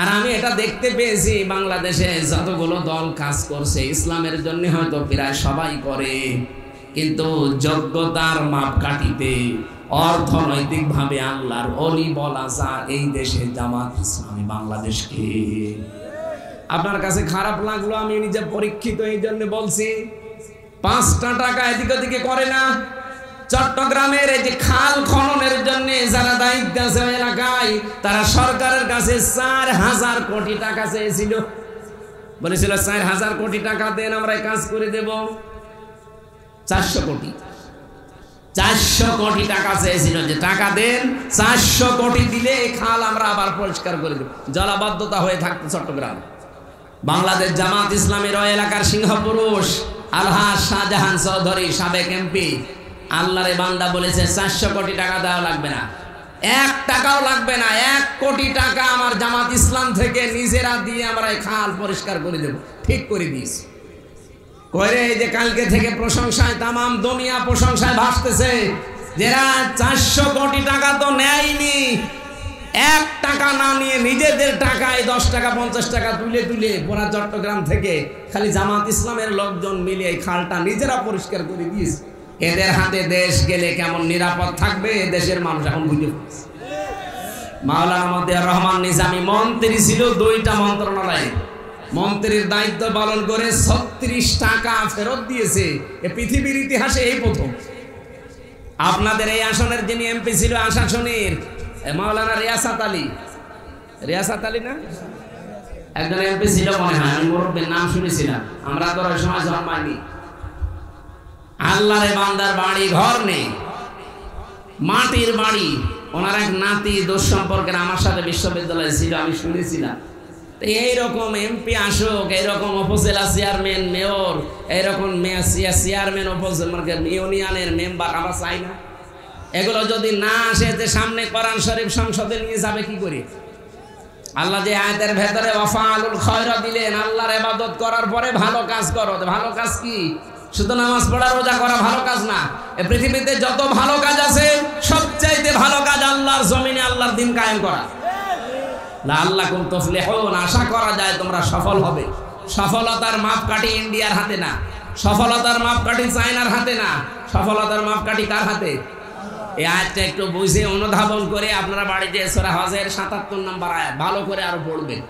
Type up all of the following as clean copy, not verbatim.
আর আমি এটা দেখতে পেয়েছি বাংলাদেশে যতগুলো দল কাজ করছে ইসলামের জন্য হয়তো প্রায় সবাই করে, কিন্তু যোগ্যতার মাপকাঠিতে অর্থনৈতিকভাবে আল্লাহর ওলি বলা যায় এই দেশে জামাত ইসলামী বাংলাদেশকে। আপনার কাছে খারাপ লাগলো, আমি নিজে পরীক্ষিত এই জন্য বলছি। 5টা টাকা এদিক ওদিকে করে না। চট্টগ্রামের এই যে খাল খননের জন্য যারা দায়িত্ব আছে এলাকায়, তারা সরকারের কাছে 4,000 কোটি টাকা চেয়েছিল। বলেছিল 4,000 কোটি টাকা দেন, আমরা কাজ করে দেব। 400 কোটি 400 কোটি টাকা চেয়েছিল, যে টাকা দেন, 400 কোটি দিলে এই খাল আমরা আবার পরিষ্কার করে দেব। জলাবদ্ধতা হয়ে থাকতো চট্টগ্রাম। বাংলাদেশ জামাত ইসলামের ওই এলাকার সিংহপুরুষ আলহাজ শাহজাহান চৌধুরী, সাবেক এমপি, আল্লাহরে বান্দা বলেছে 400 কোটি টাকা দেওয়া লাগবে না, 1 টাকাও লাগবে না, 1 কোটি টাকা আমার জামাত ইসলাম থেকে নিজেরা দিয়ে আমরা এই খাল পরিষ্কার করে দেব। ঠিক করে দিয়েছি। করে এই যে কালকে থেকে প্রশংসায় তামাম দুনিয়া প্রশংসায় ভাসতেছে, যারা 400 কোটি টাকা তো নেয়নি, 1 টাকা না নিয়ে নিজেদের টাকায় 10 টাকা 50 টাকা তুলে তুলে পুরা চট্টগ্রাম থেকে খালি জামাত ইসলামের লোকজন মিলে এই খালটা নিজেরা পরিষ্কার করে দিয়েছে। এদের হাতে দেশ গেলে কেমন নিরাপদ থাকবে দেশের মানুষ এখন বুঝে ফেলছে। মাওলানা মতিয়ার রহমান নিজামী মন্ত্রী ছিল 2টা মন্ত্রণালয়ে, মন্ত্রীর দায়িত্ব পালন করে 36 টাকা ফেরত দিয়েছে। এ পৃথিবীর ইতিহাসে এই প্রথম। আপনাদের এই আসনের যিনি এমপি ছিল আশাশুনির মাওলানা রিয়াসাত আলী না, একজন এমপি ছিল মনে হয়, আমি মুরব্বীর নাম শুনেছিলাম, আমরা তো ওই সময় জন্মাইনি। আল্লাহরে বান্দার বাড়ি ঘর নেই, মাটির বাড়ি। ওনার এক নাতি দুঃসম্পর্কের আমার সাথে বিশ্ববিদ্যালয়ে ছিল, আমি শুনেছিলাম। এইরকম এমপি আসুক, এইরকম উপজেলা চেয়ারম্যান, মেয়র, এইরকম চেয়ারম্যান ইউনিয়নের মেম্বার আমরা চাই না। এগুলো যদি না আসে, যে সামনে কোরআন শরীফ সংসদে নিয়ে যাবে কি করে? আল্লাহ যে আয়াতের ভেতরে ওয়াফালুল খায়রা দিলেন, আল্লাহর ইবাদত করার পরে ভালো কাজ করো। ভালো কাজ কি? শুধু নামাজ পড়া রোজা করা ভালো কাজ না। এই পৃথিবীতে যত ভালো কাজ আছে সবচাইতে ভালো কাজ আল্লাহর জমিনে আল্লাহর দ্বীন কায়েম করা। লাআল্লাকুম তুফলিহুন, আশা করা যায় তোমরা সফল হবে। সফলতার মাপকাঠি ইন্ডিয়ার হাতে না, সফলতার মাপকাঠি চায়নার হাতে না, সফলতার মাপকাঠি কার হাতে? এই আয়াতটা একটু বুঝে অনুধাবন করে আপনারা বাড়িতে সূরা হজের 77 নম্বর আয়াত ভালো করে আরো পড়বেন।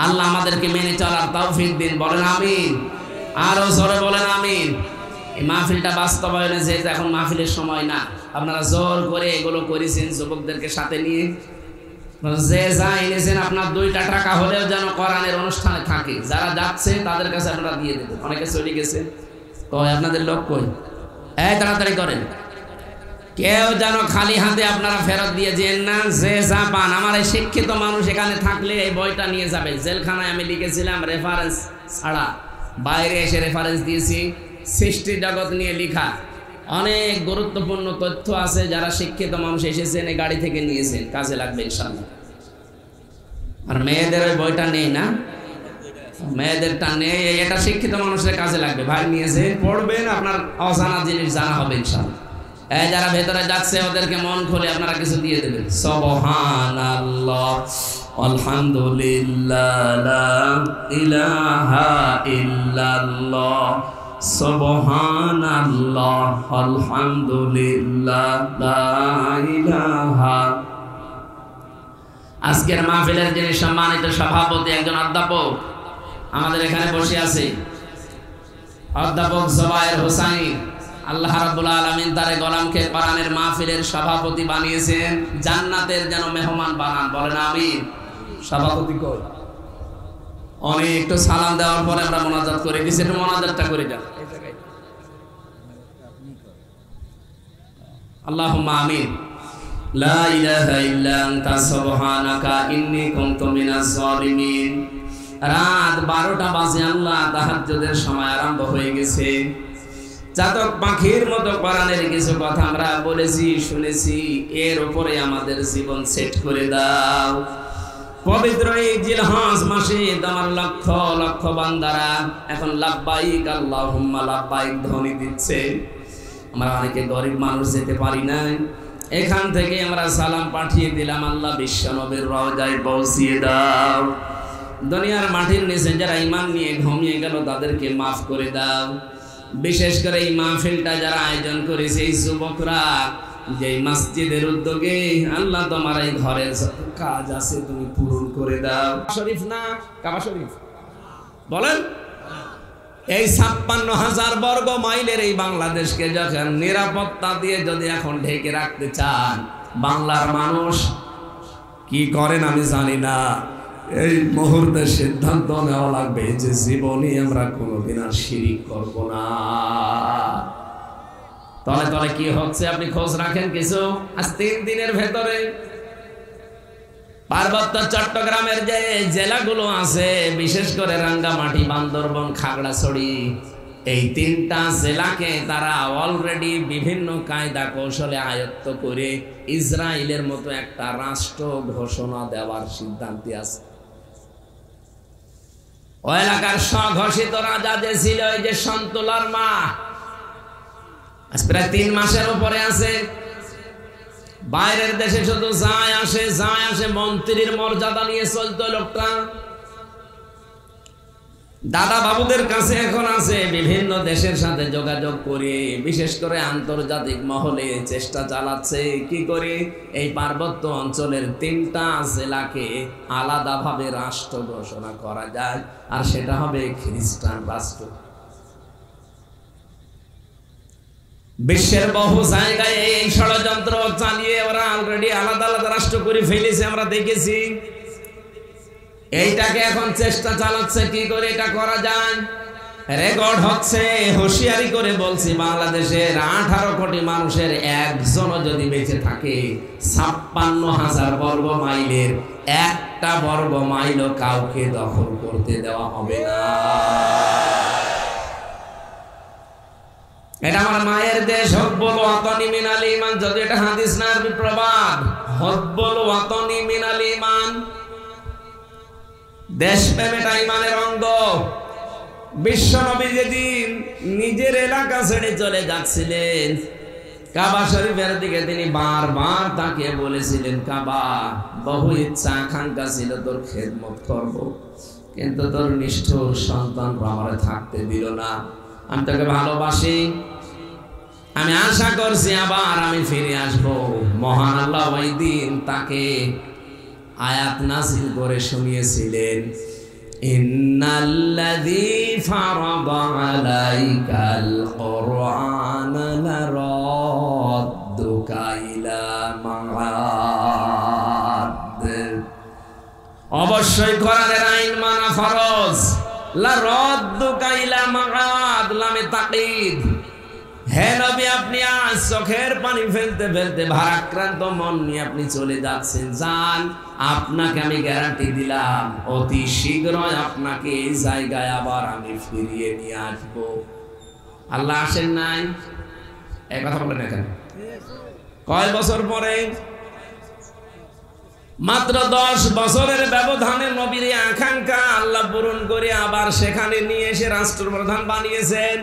আল্লাহ আমাদেরকে মেনে চলার তৌফিক দিন, বলেন আমিন। আরো জোরে বলেন আমিন। এই মাহফিলটা বাস্তবায়নে যেহেতু এখন মাহফিলের সময় না, আপনারা জোর করে এগুলো করেছেন যুবকদেরকে সাথে নিয়ে, যে যা এনেছেন আপনার 2টা টাকা হলেও যেন কোরআনের অনুষ্ঠানে থাকে। যারা যাচ্ছে তাদের কাছে আপনারা দিয়ে দেবেন। অনেকে চলে গেছে, কই আপনাদের লোক কই? তাড়াতাড়ি করেন, কেউ যেন খালি হাতে আপনারা ফেরত দিয়ে যেন না। যে যা পান, আমার এই শিক্ষিত মানুষ এখানে থাকলে এই বইটা নিয়ে যাবে। জেলখানায় আমি লিখেছিলাম রেফারেন্স ছাড়া, বাইরে এসে রেফারেন্স দিয়েছি। সৃষ্টি জগৎ নিয়ে লেখা অনেক গুরুত্বপূর্ণ তথ্য আছে। যারা শিক্ষিত মানুষ এসেছেন এই গাড়ি থেকে নিয়েছেন, কাজে লাগবে ইনশাআল্লাহ। আর মেয়েদের ওই বইটা নেই না, মেয়েদেরটা নেই, এটা শিক্ষিত মানুষের কাজে লাগবে। ভাই নিয়েছে, পড়বেন, আপনার অজানা জিনিস জানা হবে ইনশাআল্লাহ। যারা ভেতরে যাচ্ছে ওদেরকে মন খুলে আপনারা কিছু দিয়ে দেবেন। সুবহানাল্লাহ, আলহামদুলিল্লাহ, লা ইলাহা ইল্লাল্লাহ, সুবহানাল্লাহ, আলহামদুলিল্লাহ, লা ইলাহা। আজকের মাহফিলের যিনি সম্মানিত সভাপতি, একজন অধ্যাপক আমাদের এখানে বসে আছে, অধ্যাপক জুবায়ের হোসাইন। আল্লাহ রাব্বুল আলামিন তারে গোলামকে কোরআনের মাহফিলের সভাপতি বানিয়েছেন। জান্নাতের যেন মেহমান বানান, বলেন আমিন। সভাপতি কই? অনেক একটু সালাম দেওয়ার পরে আমরা মোনাজাত করে দিছি, একটু মোনাজাতটা করে যান। আল্লাহুম্মা আমিন। লা ইলাহা ইল্লা আনতা সুবহানাকা ইন্নী কুনতু মিনাজ জালিমিন। রাত 12টা বাজে, আল্লাহ তাহাজ্জুদের সময় আরম্ভ হয়ে গেছে। চাতক পাখির মতো কোরআনের কিছু কথা আমরা বলেছি, শুনেছি, এর উপরে আমাদের জীবন সেট করে দাও। পবিত্র এই জিলহজ মাসে তোমার লক্ষ লক্ষ বান্দারা এখন লাব্বাইক আল্লাহুম্মা লাব্বাইক ধ্বনি দিচ্ছে। আমরা অনেকে গরিব মানুষ যেতে পারি না, এখান থেকে আমরা সালাম পাঠিয়ে দিলাম, আল্লাহ বিশ্ব নবীর রওজায় পৌঁছিয়ে দাও। দুনিয়ার মাটির নিচে যারা ঈমান নিয়ে ঘুমিয়ে গেল তাদেরকে মাফ করে দাও। বিশেষ করে এই মাহফিলটা যারা আয়োজন করেছে এই যুবকরা, যে মসজিদের উদ্যোগে, আল্লাহ তোমার এই ঘরের কাজ আছে তুমি পূরণ করে দাও। শরীফ না কাবা শরীফ বলেন, এই 56,000 বর্গ মাইলের এই বাংলাদেশকে যখন নিরাপত্তা দিয়ে যদি এখন ঢেকে রাখতে চান, বাংলার মানুষ কি করেন আমি জানি না, এই মুহূর্তে সিদ্ধান্ত নেওয়া লাগবে যে জীবনে আমরা কোনোদিন আর শিরিক করব না। তলে তলে কি হচ্ছে আপনি খোঁজ রাখেন কিছু? আজ 3 দিনের ভেতরে পার্বত্য চট্টগ্রামের যে জেলাগুলো আছে, বিশেষ করে রাঙ্গামাটি, বান্দরবন, খাগড়াছড়ি, এই 3টা জেলাকে তারা অলরেডি বিভিন্ন কায়দা কৌশলে আয়ত্ত করে ইসরায়েলের মতো একটা রাষ্ট্র ঘোষণা দেওয়ার সিদ্ধান্ত আছে। ওই এলাকার স্বঘোষিত রাজা যে ছিল, ওই যে সন্তুলার মা, আজ প্রায় 3 মাসের উপরে আছে। বাইরের দেশে শুধু যায় আসে, মন্ত্রীর মর্যাদা নিয়ে চলতো লোকটা। দাদা বাবুদের কাছে এখন আছে, বিভিন্ন দেশের সাথে যোগাযোগ করে, বিশেষ করে আন্তর্জাতিক মহলে চেষ্টা চালাচ্ছে কি করে এই পার্বত্য অঞ্চলের 3টা জেলাকে আলাদাভাবে রাষ্ট্র ঘোষণা করা যায়, আর সেটা হবে খ্রিস্টান রাষ্ট্র। বিশ্বের বহু জায়গায় এই ষড়যন্ত্র চালিয়ে ওরা অলরেডি আলাদা আলাদা রাষ্ট্র করে ফেলেছে, আমরা দেখেছি। এইটাকে এখন চেষ্টা চালাচ্ছে কি করে এটা করা যায়। রেকর্ড হচ্ছে, হুঁশিয়ারি করে বলছি, বাংলাদেশের 18 কোটি মানুষের একজনও যদি বেঁচে থাকে, 56,000 বর্গ মাইলের 1টা বর্গ মাইলও কাউকে দখল করতে দেওয়া হবে না। এটা আমার মায়ের দেশ, হব্বুল ওয়াতানি মিনাল ঈমান। যদি এটা হাদিস না আরবি প্রবাদ, হব্বুল ওয়াতানি মিনাল ঈমান, দেশপ্রেম এটা ঈমানের অঙ্গ। বিশ্ব নবী যেদিন নিজের এলাকা ছেড়ে চলে যাচ্ছিলেন, কাবা শরীফের দিকে তিনি বারবার তাকে বলেছিলেন, কাবা, বহু ইচ্ছা আকাঙ্ক্ষা ছিল তোর খেদমত করব, কিন্তু তোর নিষ্ঠুর সন্তানরা আমারে থাকতে দিল না। আমি তোকে ভালোবাসি, আমি আশা করছি আবার আমি ফিরে আসব। মহান আল্লাহ ওই দিন তাকে আয়াত নাযিল করে শুনিয়েছিলেন, ইন্নাল্লাযী ফারাদা আলাইকাল কুরআনা লারাদ্দুকা ইলা মাআদ। অবশ্যই কোরআনের আইন মানা ফরজ। লারাদ্দুকা ইলা মাআদ, লামে তাকিদ। হে নবী, আপনি আজ চোখের পানি ফেলতে ফেলতে ভারাক্রান্ত মন নিয়ে আপনি চলে যাচ্ছেন, যান। আপনাকে আমি গ্যারান্টি দিলাম, অতি শীঘ্রই আপনাকে এই জায়গায় আবার আমি ফিরিয়ে নিয়ে আসবো। আল্লাহ আসেন নাই? এই কথা বলেন এখানে। কয় বছর পরে? মাত্র 10 বছরের ব্যবধানে নবীর আকাঙ্ক্ষা আল্লাহ পূরণ করে আবার সেখানে নিয়ে এসে রাষ্ট্রপ্রধান বানিয়েছেন।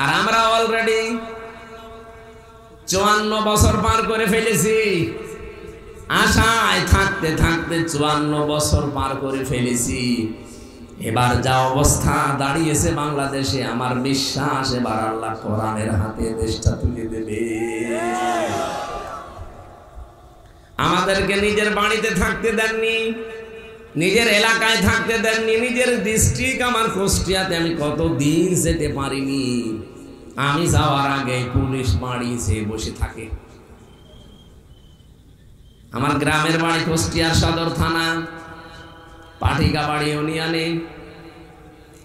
আর আমরা অলরেডি 54 বছর পার করে ফেলেছি। আশায় থাকতে থাকতে 54 বছর পার করে ফেলেছি। এবার যা অবস্থা দাঁড়িয়েছে বাংলাদেশে, আমার বিশ্বাস এবার আল্লাহ কোরআনের হাতে দেশটা তুলে দেবে। আমাদেরকে নিজের বাড়িতে থাকতে দেননি, নিজের এলাকায় থাকতে দেননি, নিজের ডিস্ট্রিক্ট আমার কুষ্টিয়াতে আমি কতদিন যেতে পারিনি। আমি যাওয়ার আগে পুলিশ বাড়িতে বসে থাকে। আমার গ্রামের বাড়ি কুষ্টিয়ার সদর থানা, পাঠিকাবাড়ি ইউনিয়নে।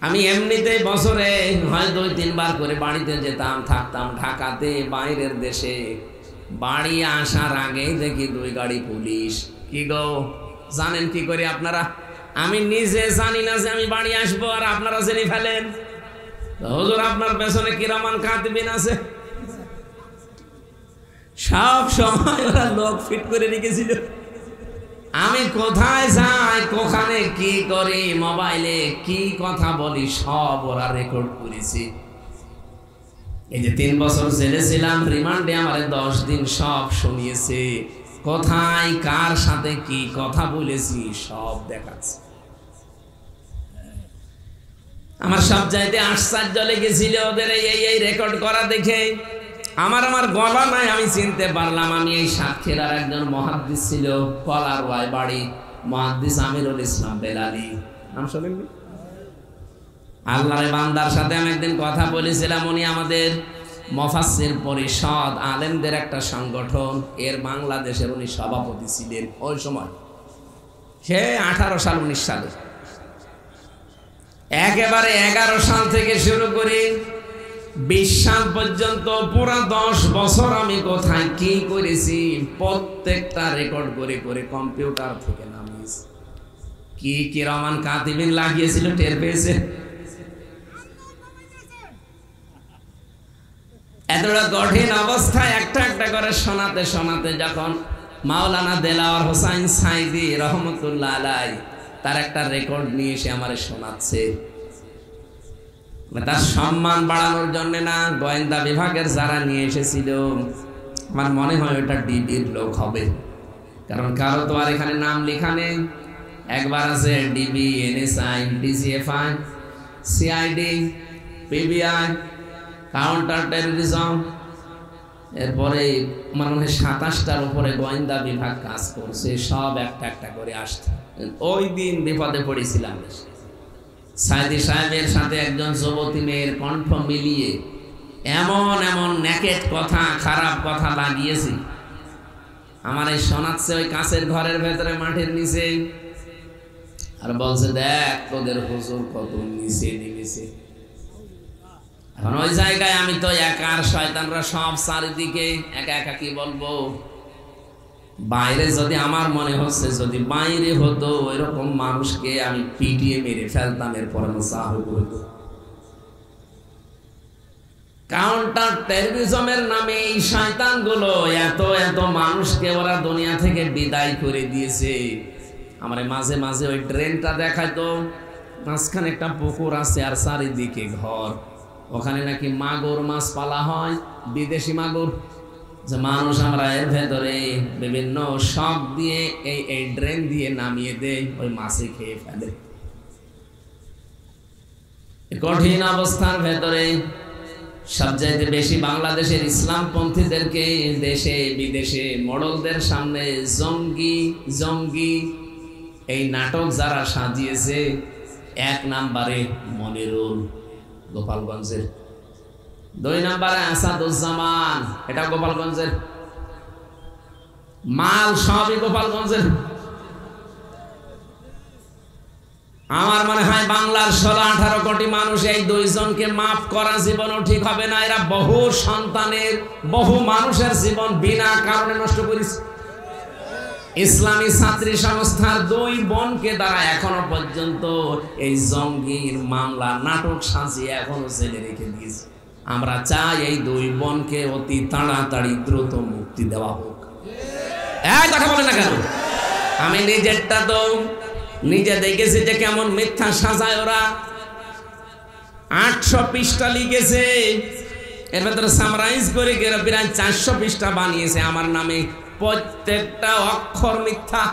আমি এমনিতেই বছরে হয় 2-3 বার করে বাড়িতে যেতাম, থাকতাম ঢাকাতে, বাইরের দেশে। বাড়ি আসার আগেই দেখি 2 গাড়ি পুলিশ। কি গো, জানেন কি করে আপনারা? আমি নিজে জানি না যে আমি বাড়ি আসবো, আর আপনারা জেনে ফেলেন। হুজুর আপনার পেছনে কিরামান কাতিবিন আছে, সব সময় ওরা লোক ফিট করে রেখেছিল। আমি কোথায় যাই, কোখানে কি করি, মোবাইলে কি কথা বলি, সব ওরা রেকর্ড করেছি। এই যে 3 বছর জেলে ছিলাম, রিমান্ডে আমারে 10 দিন সব শুনিয়েছে, কোথায় কার সাথে কি কথা বলেছি সব দেখাচ্ছে। আমার সব চাইতে আশ্চর্য লেগেছিল ওদের এই রেকর্ড করা দেখে। আমার গলা নাই, আমি চিনতে পারলাম আমি এই সাক্ষীরার একজন মুহাদ্দিস ছিল, কলারওয়ায় বাড়ি, মুহাদ্দিস আমিরুল ইসলাম বেলালি, নাম শুনেননি? আল্লাহর বান্দার সাথে আমি একদিন কথা বলেছিলাম, উনি আমাদের মুফাসসির পরিষদ আলেমদের একটা সংগঠন, এর বাংলাদেশের উনি সভাপতি ছিলেন ওই সময়, সে 18 সাল 19 সালে। একেবারে 11 সাল থেকে শুরু করে 20 সাল পর্যন্ত পুরো 10 বছর আমি কোথায় কি করেছি প্রত্যেকটা রেকর্ড করে করে কম্পিউটার থেকে নামিয়েছি। কি কিরামান কাতিবিন লাগিয়েছিল টের পেয়েছে। এতটা কঠিন অবস্থায় একটা একটা করে শোনাতে শোনাতে যখন মাওলানা দেলাওয়ার হোসাইন সাইদি রহমতুল্লাহ আলাই তার একটা রেকর্ড নিয়ে এসে আমারে শোনাচ্ছে, তার সম্মান বাড়ানোর জন্য না, গোয়েন্দা বিভাগের যারা নিয়ে এসেছিল, আমার মনে হয় ওটা ডিবির লোক হবে, কারণ কারো তো আর এখানে নাম লেখা নেই। একবার আছে DB, NSI, DGFI, CID, PBI, counter terrorism, এরপরে মনে হয় 27টার উপরে গোয়েন্দা বিভাগ কাজ করছে, সব একটা একটা করে আসছে। ওই দিন বিপদে পড়েছিলাম, সাইদি সাহেবের সাথে একজন যুবতী মেয়ের কণ্ঠ মিলিয়ে এমন এমন নেকেট কথা, খারাপ কথা লাগিয়েছি, আমার এই শোনাচ্ছে ওই কাছের ঘরের ভেতরে মাটির নিচে, আর বলছে দেখ তোদের হুজুর কত নিচে নেমেছে। এখন ওই জায়গায় আমি তো একা, আর শয়তানরা সব চারিদিকে, একা একা কি বলবো। বাইরে যদি আমার মনে হচ্ছে যদি বাইরে হতো এরকম মানুষকে আমি পিটিয়ে মেরে ফেলতাম, এরপর হতো। কাউন্টার টেররিজমের নামে এই শয়তানগুলো এত এত মানুষকে ওরা দুনিয়া থেকে বিদায় করে দিয়েছে। আমার মাঝে মাঝে ওই ট্রেনটা দেখাইতো, মাঝখানে একটা পুকুর আছে আর চারিদিকে ঘর, ওখানে নাকি মাগুর মাছ পালা হয়, বিদেশি মাগুর, যে মানুষ আমরা এর ভেতরে বিভিন্ন শখ দিয়ে এই ড্রেন দিয়ে নামিয়ে দেয়, ওই মাছে খেয়ে ফেলে। কঠিন অবস্থার ভেতরে সবচাইতে বেশি বাংলাদেশের ইসলামপন্থীদেরকে দেশে বিদেশে মোড়লদের সামনে জঙ্গি জঙ্গি এই নাটক যারা সাজিয়েছে, 1 নম্বরে মনিরুল গোপালগঞ্জের, 2 নম্বরে আসাদুজ্জামান, এটা গোপালগঞ্জের, মাল সবই গোপালগঞ্জের। আমার মনে হয় বাংলার 16-18 কোটি মানুষ এই 2 জনকে মাফ করা জীবনও ঠিক হবে না। এরা বহু সন্তানের, বহু মানুষের জীবন বিনা কারণে নষ্ট করেছে। ইসলামী ছাত্রী সংস্থার 2 বোনকে দ্বারা এখনো পর্যন্ত এই জঙ্গির মামলা নাটক সাজিয়ে এখনো জেলে রেখে দিয়েছে। আমরা চাই এই 2 বোনকে অতি তাড়াতাড়ি দ্রুত মুক্তি দেওয়া হোক। এই কথা বলে না কেন? আমি নিজেরটা তো নিজে দেখেছি যে কেমন মিথ্যা সাজায় ওরা। 800 পৃষ্ঠা লিখেছে, এর ভেতরে সামারাইজ করে প্রায় 400 পৃষ্ঠা বানিয়েছে আমার নামে, প্রত্যেকটা অক্ষর মিথ্যা।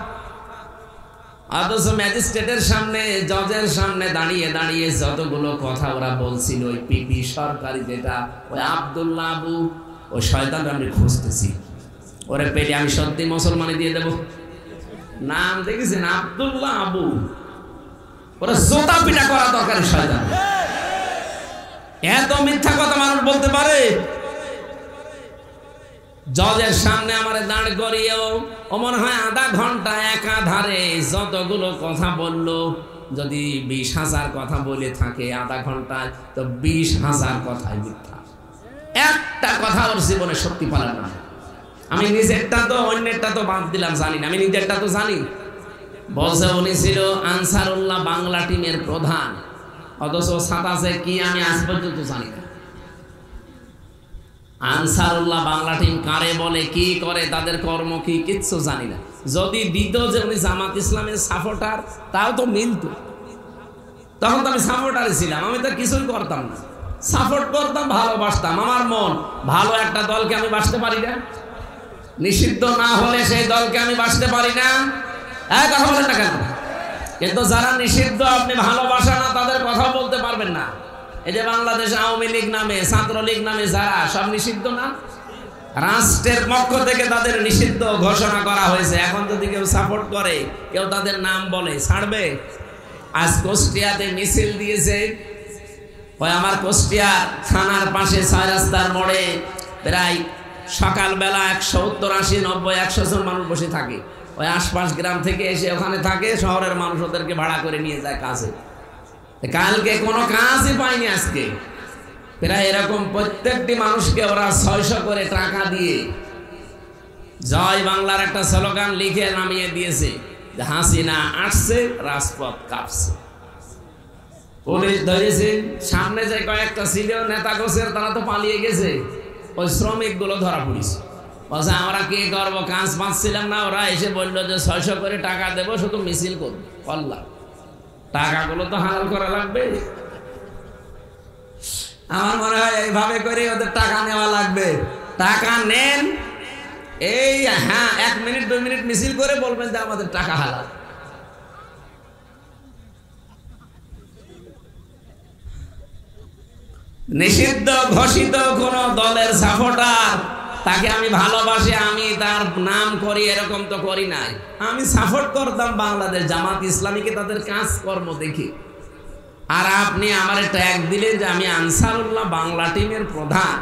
অথচ ম্যাজিস্ট্রেটের সামনে, জজের সামনে দাঁড়িয়ে দাঁড়িয়ে যতগুলো কথা ওরা বলছিল, ওই পিপি সরকারি যেটা, ওই আব্দুল্লাহ আবু, ওই শয়তানটা আমি খুঁজতেছি, ওরে পেলে আমি সত্যি মুসলমানে দিয়ে দেব। নাম দেখেছেন আব্দুল্লাহ আবু, ওরা জোতা পিটা করা দরকার। শয়তান এত মিথ্যা কথা মানুষ বলতে পারে? জজের সামনে আমার দাঁড় করিয়েও ও মনে হয় আধা ঘন্টা একাধারে যতগুলো কথা বললো, যদি 20,000 কথা বলে থাকে আধা ঘন্টায়, তো 20,000 কথাই মিথ্যা। একটা কথা ওর জীবনে সত্যি পারে না। আমি নিজেরটা তো, অন্যেরটা তো বাদ দিলাম, জানি না, আমি নিজেরটা তো জানি। বলছে উনি ছিল আনসারুল্লাহ বাংলা টিমের প্রধান, অথচ সাতাশে কি আমি আজ পর্যন্ত জানি না। আনসারুল্লাহ বাংলা টিম কারে বলে, কি করে, তাদের কর্ম কি, কিচ্ছু জানি না। যদি দিত যে উনি জামাত ইসলামের সাপোর্টার, তাও তো মিলত, তখন তো আমি সাপোর্টারে ছিলাম, আমি তো কিছুই করতাম না। সাপোর্ট করতাম, ভালোবাসতাম। আমার মন ভালো একটা দলকে আমি বাসতে পারি না, নিষিদ্ধ না হলে সেই দলকে আমি বাসতে পারি না। কথা বলেন না কেন? কিন্তু যারা নিষিদ্ধ আপনি ভালোবাসা না, তাদের কথা বলতে পারবেন না। এই যে বাংলাদেশ আওয়ামী লীগ নামে, ছাত্রলীগ নামে যারা, সব নিষিদ্ধ না? রাষ্ট্রের পক্ষ থেকে তাদের নিষিদ্ধ ঘোষণা করা হয়েছে। এখন যদি কেউ সাপোর্ট করে, কেউ তাদের নাম বলে, ছাড়বে? আজ কুষ্টিয়াতে মিছিল দিয়েছে, ওই আমার কুষ্টিয়া থানার পাশে 6 রাস্তার মোড়ে প্রায় সকালবেলা 170, 80, 90, 100 জন মানুষ বসে থাকে। ওই আশপাশ গ্রাম থেকে এসে ওখানে থাকে, শহরের মানুষ ওদেরকে ভাড়া করে নিয়ে যায় কাজে। কালকে কোনো কাজই পায়নি। আজকে প্রায় এরকম প্রত্যেকটি মানুষকে ওরা 600 করে টাকা দিয়ে জয় বাংলার একটা স্লোগান লিখে নামিয়ে দিয়েছে যে হাসিনা আসছে, রাজপথ কাঁপছে। পুলিশ ধরেছে, সামনে যে কয়েকটা ছিল নেতা গোছের, তারা তো পালিয়ে গেছে। ওই শ্রমিকগুলো ধরা পড়েছে, বলছে আমরা কি করবো, কাজ পাচ্ছিলাম না। ওরা এসে বললো যে 600 করে টাকা দেবো, শুধু মিছিল করবো। পাল্লা টাকাগুলো তো হালাল করা লাগবে। আমার মনে হয় এইভাবে করে ওদের টাকা নেওয়া লাগবে। টাকা নেন, এই 1 মিনিট 2 মিনিট মিছিল করে বলবেন যে আমাদের টাকা হালাল। নিষিদ্ধ ঘোষিত কোন দলের সাপোর্টার, তাকে আমি ভালোবাসি, আমি তার নাম করি, এরকম তো করি নাই। আমি সাপোর্ট করতাম বাংলাদেশ জামাত ইসলামীকে, তাদের কাজকর্ম দেখি। আর আপনি আমার ট্যাগ দিলেন যে আমি আনসারুল্লাহ বাংলা টিমের প্রধান।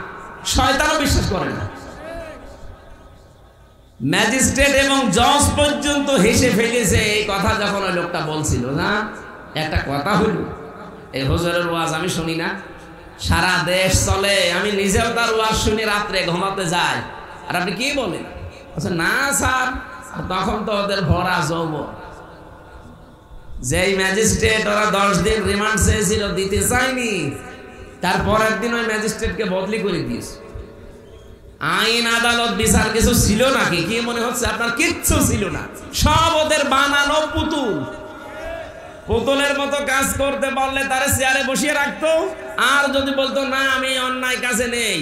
শয়তানও বিশ্বাস করে না। ম্যাজিস্ট্রেট এবং জজ পর্যন্ত হেসে ফেলেছে এই কথা যখন ওই লোকটা বলছিল। না, একটা কথা হইল, এই হুজুরের ওয়াজ আমি শুনি না, সারা দেশ চলে, আমি নিজেও তার ওয়াজ শুনি, রাত্রে ঘুমাতে যাই। আর আপনি কি বলেন? না স্যার, তখন তো ওদের ভরা যৌবন। যেই ম্যাজিস্ট্রেট ওরা 10 দিন রিমান্ড চেয়েছিল, দিতে চায়নি, তারপরের দিন ওই ম্যাজিস্ট্রেটকে বদলি করে দিয়েছে। আইন আদালত বিচার কিছু ছিল নাকি? কি মনে হচ্ছে আপনার? কিচ্ছু ছিল না, সব ওদের বানানো পুতুল। পুতুলের মতো কাজ করতে পারলে তারে চেয়ারে বসিয়ে রাখতো, আর যদি বলতো না আমি অন্যায় কাজে নেই,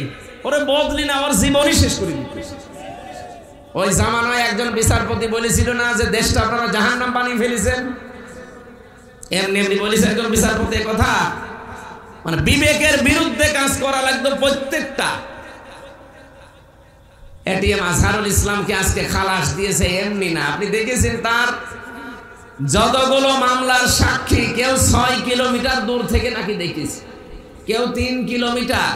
ওরে বদলি না, ওর জীবনই শেষ করে দিত। ওই জামানায় একজন বিচারপতি বলেছিল না যে দেশটা আপনারা জাহান্নাম বানিয়ে ফেলেছেন। এমনি এমনি বলেছে একজন বিচারপতি কথা, মানে বিবেকের বিরুদ্ধে কাজ করা লাগতো প্রত্যেকটা। এটিএম আজহারুল ইসলামকে আজকে খালাস দিয়েছে এমনি না। আপনি দেখেছেন তার যতগুলো মামলার সাক্ষী, কেউ 6 কিলোমিটার দূর থেকে নাকি দেখেছে, কেউ 3 কিলোমিটার।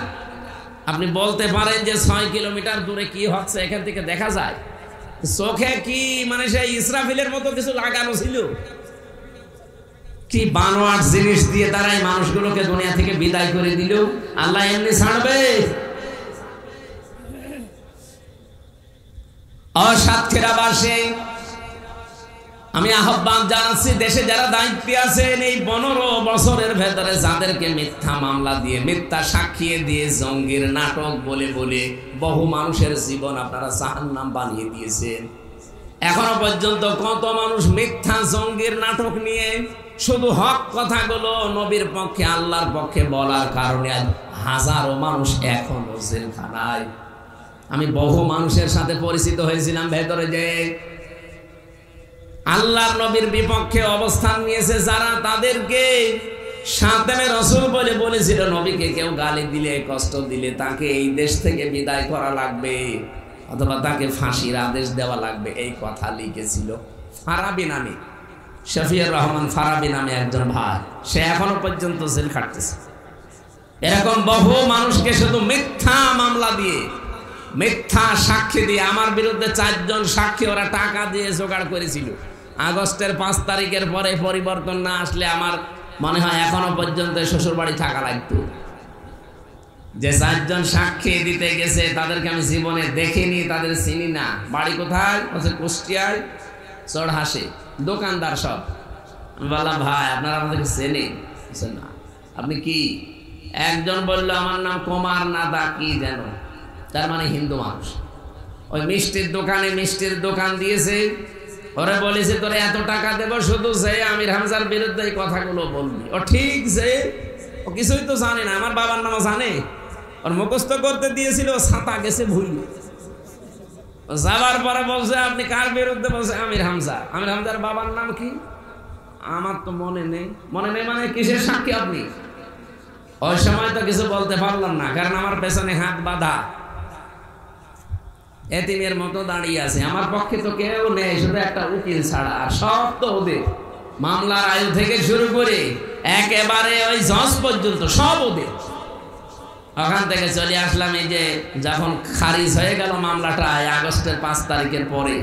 আপনি বলতে পারেন যে 6 কিলোমিটার দূরে কি হচ্ছে এখান থেকে দেখা যায়? চোখে কি মানে সেই ইসরাফিলের মতো কিছু লাগানো ছিল? কি বানোয়াট জিনিস দিয়ে তারা এই মানুষগুলোকে দুনিয়া থেকে বিদায় করে দিল। আল্লাহ এমনি ছাড়বে? সাতক্ষীরাবাসী আমি আহ্বান জানাচ্ছি, দেশে যারা দায়িত্বে আছেন, এই 15 বছরের ভেতরে যাদেরকে মিথ্যা মামলা দিয়ে, মিথ্যা সাক্ষী দিয়ে, জঙ্গির নাটক বলে বলে বহু মানুষের জীবন আপনারা জাহান্নাম বানিয়ে দিয়েছেন। এখনো পর্যন্ত কত মানুষ মিথ্যা জঙ্গির নাটক নিয়ে শুধু হক কথাগুলো নবীর পক্ষে, আল্লাহর পক্ষে বলার কারণে হাজারো মানুষ এখনো জেলখানায়। আমি বহু মানুষের সাথে পরিচিত হয়েছিলাম ভেতরে, যে আল্লাহর নবীর বিপক্ষে অবস্থান নিয়েছে যারা, তাদেরকে শাতেমে রাসূল বলে বলেছিল নবীকে কেউ গালি দিলে, কষ্ট দিলে তাকে এই দেশ থেকে বিদায় করা লাগবে, অথবা তাকে ফাঁসির আদেশ দেওয়া লাগবে। এই কথা লিখেছিল ফারাবি নামে, শফিউর রহমান ফারাবি নামে একজন ভাই, সে এখনো পর্যন্ত জেল খাটতেছে। এরকম বহু মানুষকে শুধু মিথ্যা মামলা দিয়ে, মিথ্যা সাক্ষী দিয়ে, আমার বিরুদ্ধে 4 জন সাক্ষী ওরা টাকা দিয়ে জোগাড় করেছিল। আগস্টের 5 তারিখের পরে পরিবর্তন না আসলে আমার মনে হয় এখনো পর্যন্ত শ্বশুর বাড়ি থাকা লাগতো। যে 4 জন সাক্ষী দিতে গেছে তাদেরকে আমি জীবনে দেখিনি, তাদের চিনি না। বাড়ি কোথায়? বলছে কুষ্টিয়ায়, চড়হাসে, দোকানদার সব। আমি বললাম ভাই আপনারা আমাদেরকে চেনেন? বলছে না। আপনি কি? একজন বললো আমার নাম কুমার নাদা কি যেন, তার মানে হিন্দু মানুষ। ওই মিষ্টির দোকানে মিষ্টির দোকান দিয়েছে, ওরা বলেছে তোরে এত টাকা দেব শুধু যে আমির হামজার বিরুদ্ধে এই কথাগুলো বলবি। ও ঠিক যে ও কিছুই তো জানে না, আমার বাবার নাম জানে? ওর মুখস্থ করতে দিয়েছিল, ছাতা গেছে ভুল। যাবার পরে বলছে আপনি কার বিরুদ্ধে? বলছে আমির হামজা। আমির হামজার বাবার নাম কি? আমার তো মনে নেই। মনে নেই মানে কিসের সাক্ষী আপনি? ওই সময় তো কিছু বলতে পারলাম না, কারণ আমার পেছনে হাত বাঁধা, এতিমের মতো দাঁড়িয়ে আছে। আমার পক্ষে তো কেউ নেই, শুধু একটা উকিল ছাড়া, আর সব তো ওদের। মামলার আয়ু থেকে শুরু করে একেবারে ওই জজ পর্যন্ত সব ওদের। ওখান থেকে চলে আসলাম, এই যে যখন খারিজ হয়ে গেল মামলাটা আগস্টের 5 তারিখের পরে,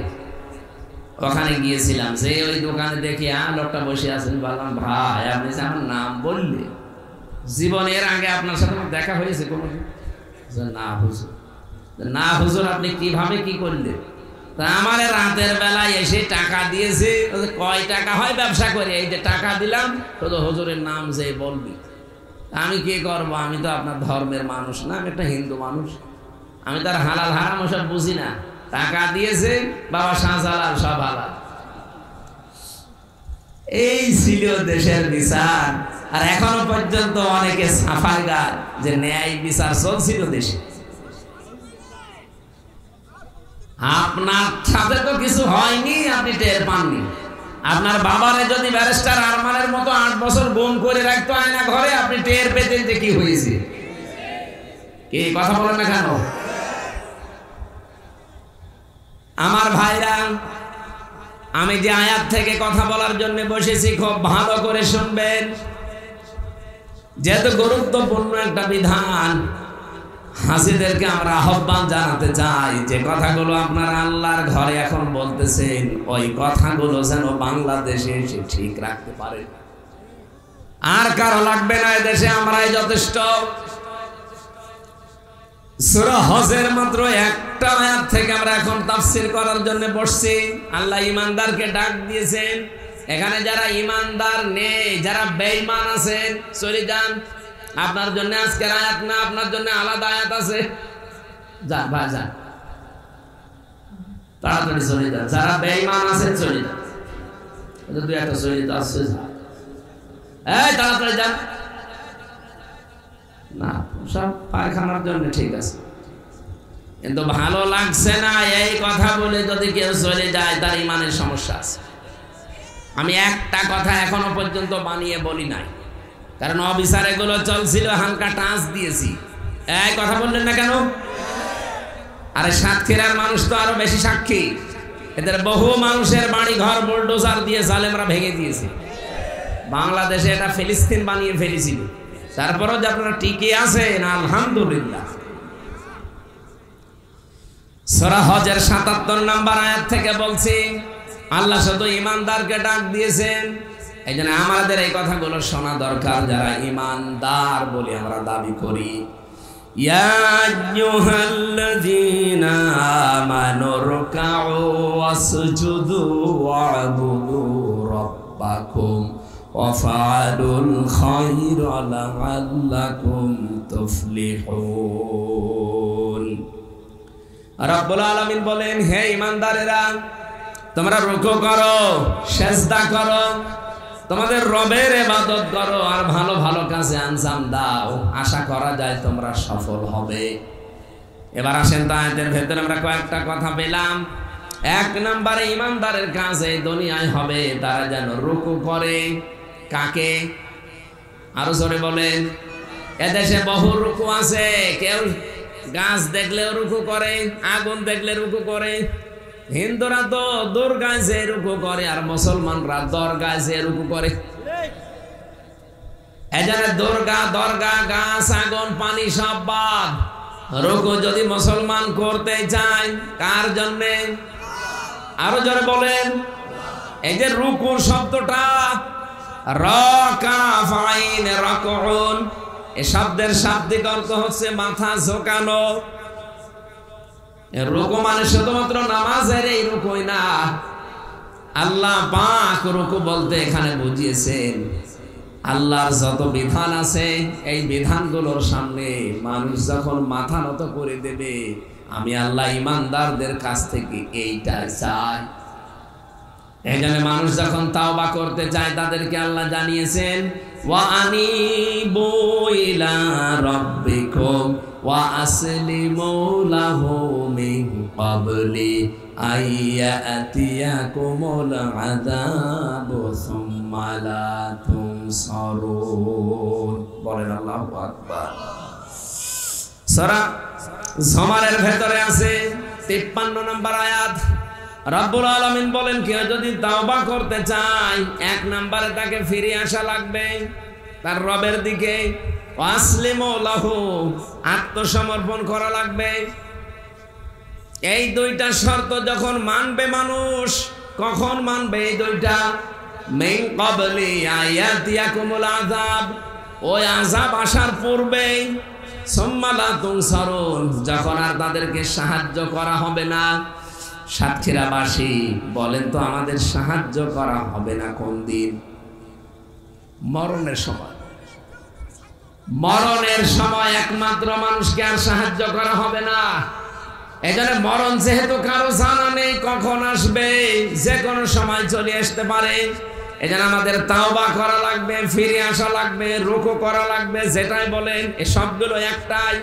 ওখানে গিয়েছিলাম। যে ওই দোকানে দেখি লোকটা বসে আছেন, বললাম ভাই আপনি যে আমার নাম বললে, জীবনের আগে আপনার সাথে আমার দেখা হয়েছে কোনোদিন? না হুজুর। না হুজুর, আপনি কিভাবে কি করলেন? তা আমার রাতের বেলায় এসে টাকা দিয়েছে। কয় টাকা হয় ব্যবসা করে, এই যে টাকা দিলাম, শুধু হুজুরের নাম যে বলবি। আমি কি করব? আমি তো আপনার ধর্মের মানুষ না, আমি একটা হিন্দু মানুষ। আমি তার হালাল হারাম ওসব বুঝি না। টাকা দিয়েছে বাবা শাহজালাল, সব হালাল। এই ছিল দেশের বিচার। আর এখনো পর্যন্ত অনেকে সাফাইগার যে ন্যায় বিচার চলছিল দেশে। আপনার সাথে তো কিছু হয়নি, আপনি টের পাননি। আপনার বাবারে যদি ব্যারিস্টার আরমানের মতো 8 বছর গুম করে রাখতো আয়না ঘরে, আপনি টের পেতেন যে কি হয়েছে। কি কথা বলেন না কেন? আমার ভাইরা, আমি যে আয়াত থেকে কথা বলার জন্য বসেছি, খুব ভালো করে শুনবেন, যেহেতু গুরুত্বপূর্ণ একটা বিধান। হাসিদেরকে আমরা আহ্বান জানাতে চাই, যে কথাগুলো আপনারা আল্লাহর ঘরে এখন বলতেছেন, ওই কথাগুলো যেন বাংলাদেশে এসে ঠিক রাখতে পারে। আর কারো লাগবে না, এদেশে আমরাই যথেষ্ট। সূরা হজের মাত্র একটা আয়াত থেকে আমরা এখন তাফসীর করার জন্য বসছি। আল্লাহ ঈমানদারকে ডাক দিয়েছেন। এখানে যারা ঈমানদার নেই, যারা বেঈমান আছেন, চলে যান। আপনার জন্য আজকের আয়াত না, আপনার জন্য আলাদা আয়াত আছে। যান ভাই যান, তাড়াতাড়ি চলে যান। যারা বেঈমান আছেন চলে যান। যদি একটা চলে যাচ্ছে, এই তাড়াতাড়ি যান। না, সব পায়খানার জন্য ঠিক আছে, কিন্তু ভালো লাগছে না এই কথা বলে যদি কেউ চলে যায়, তার ইমানের সমস্যা আছে। আমি একটা কথা এখনো পর্যন্ত বানিয়ে বলি নাই, কারণ অবিচার এগুলো চলছিল, হালকা টাচ দিয়েছি। এই কথা বললেন না কেন? আরে সাতক্ষীরার মানুষ তো আরো বেশি সাক্ষী। এদের বহু মানুষের বাড়ি ঘর বুলডোজার দিয়ে জালেমরা ভেঙে দিয়েছে। বাংলাদেশে এটা ফিলিস্তিন বানিয়ে ফেলেছিল, তারপরও যে আপনারা টিকে আছেন, আলহামদুলিল্লাহ। সূরা হজের ৭৭ নম্বর আয়াত থেকে বলছি, আল্লাহ শুধু ঈমানদারকে ডাক দিয়েছেন। এই জন্য আমাদের এই কথাগুলো শোনা দরকার, যারা ঈমানদার বলে আমরা দাবি করি। ইয়া আইয়ুহাল্লাযীনা আমানু রুকউ ওয়াসজুদু ওয়া'বুদু রাব্বাকুম ওয়াফআলুল খায়রা লাআল্লাকুম তুফলিহুন। রব্বুল আলামিন বলেন, হে ঈমানদারেরা, তোমরা রুকু করো, সিজদা করো, তোমাদের রবের ইবাদত করো, আর ভালো ভালো কাজে আঞ্জাম দাও। আশা করা যায় তোমরা সফল হবে। এবার আসেন তো আয়াতের ভেতরে আমরা কয়েকটা কথা পেলাম। 1 নম্বরে ঈমানদারের কাজ এই দুনিয়ায় হবে, তারা যেন রুকু করে। কাকে? আরো জোরে বলেন। এদেশে বহু রুকু আছে। কেউ গাছ দেখলেও রুকু করে, আগুন দেখলে রুকু করে। হিন্দুরা তো দুর্গায় যে রুকু করে, আর মুসলমানরা দরগায় যে রুকু করে। এখানে দুর্গা, দরগা, গাছ, আগুন, পানি সব বাদ। রুকু যদি মুসলমান করতে চায়, কার জন্যে? আরো জোরে বলেন। এই যে রুকু শব্দটা, রাকা ফাইন রাকুন, এই শব্দের শাব্দিক অর্থ হচ্ছে মাথা ঝোঁকানো। রুকু মানে শুধুমাত্র নামাজের এই রুকুই না, আল্লাহ পাক রুকু বলতে এখানে বুঝিয়েছেন আল্লাহর যত বিধান আছে, এই বিধানগুলোর সামনে মানুষ যখন মাথা নত করে দেবে, আমি আল্লাহ ঈমানদারদের কাছ থেকে এইটা চাই। এখানে মানুষ যখন তাওবা করতে চায় তাদেরকে আল্লাহ জানিয়েছেন ওয়া আনিবু ইলা রাব্বিকুম ওয়া আসলিমু লাহু মিন ক্বাবলি আইয়াতিয়াকুমুল আযাবু সুম্মা লা তুনসারুন। বলেন আল্লাহু আকবার। সূরা জুমারের ভেতরে আছে 53 নম্বর আয়াত। রব্বুল আলামিন বলেন কেউ যদি তাওবা করতে চায় 1 নম্বরে তাকে ফিরে আসা লাগবে তার রবের দিকে, আসলিমু লাহু আত্মসমর্পণ করা লাগবে। এই দুইটা শর্ত যখন মানবে মানুষ, কখন মানবে এই দুইটা? মিন ক্বাবলি আয়াতিয়াকুমুল আযাব, ওই আযাব আসার পূর্বে, সুম্মা লা তুনসারুন, যখন আর তাদেরকে সাহায্য করা হবে না। সাতক্ষীরাবাসী বলেন তো আমাদের সাহায্য করা হবে না কোন দিন? মরণের সময়। মরণের সময় একমাত্র মানুষকে আর সাহায্য করা হবে না। এজন্য মরণ যেহেতু কারো জানা নেই কখন আসবে, যে কোনো সময় চলে আসতে পারে। এজন্য আমাদের তাওবা করা লাগবে, ফিরে আসা লাগবে, রুকু করা লাগবে। যেটাই বলেন এই সবগুলো একটাই।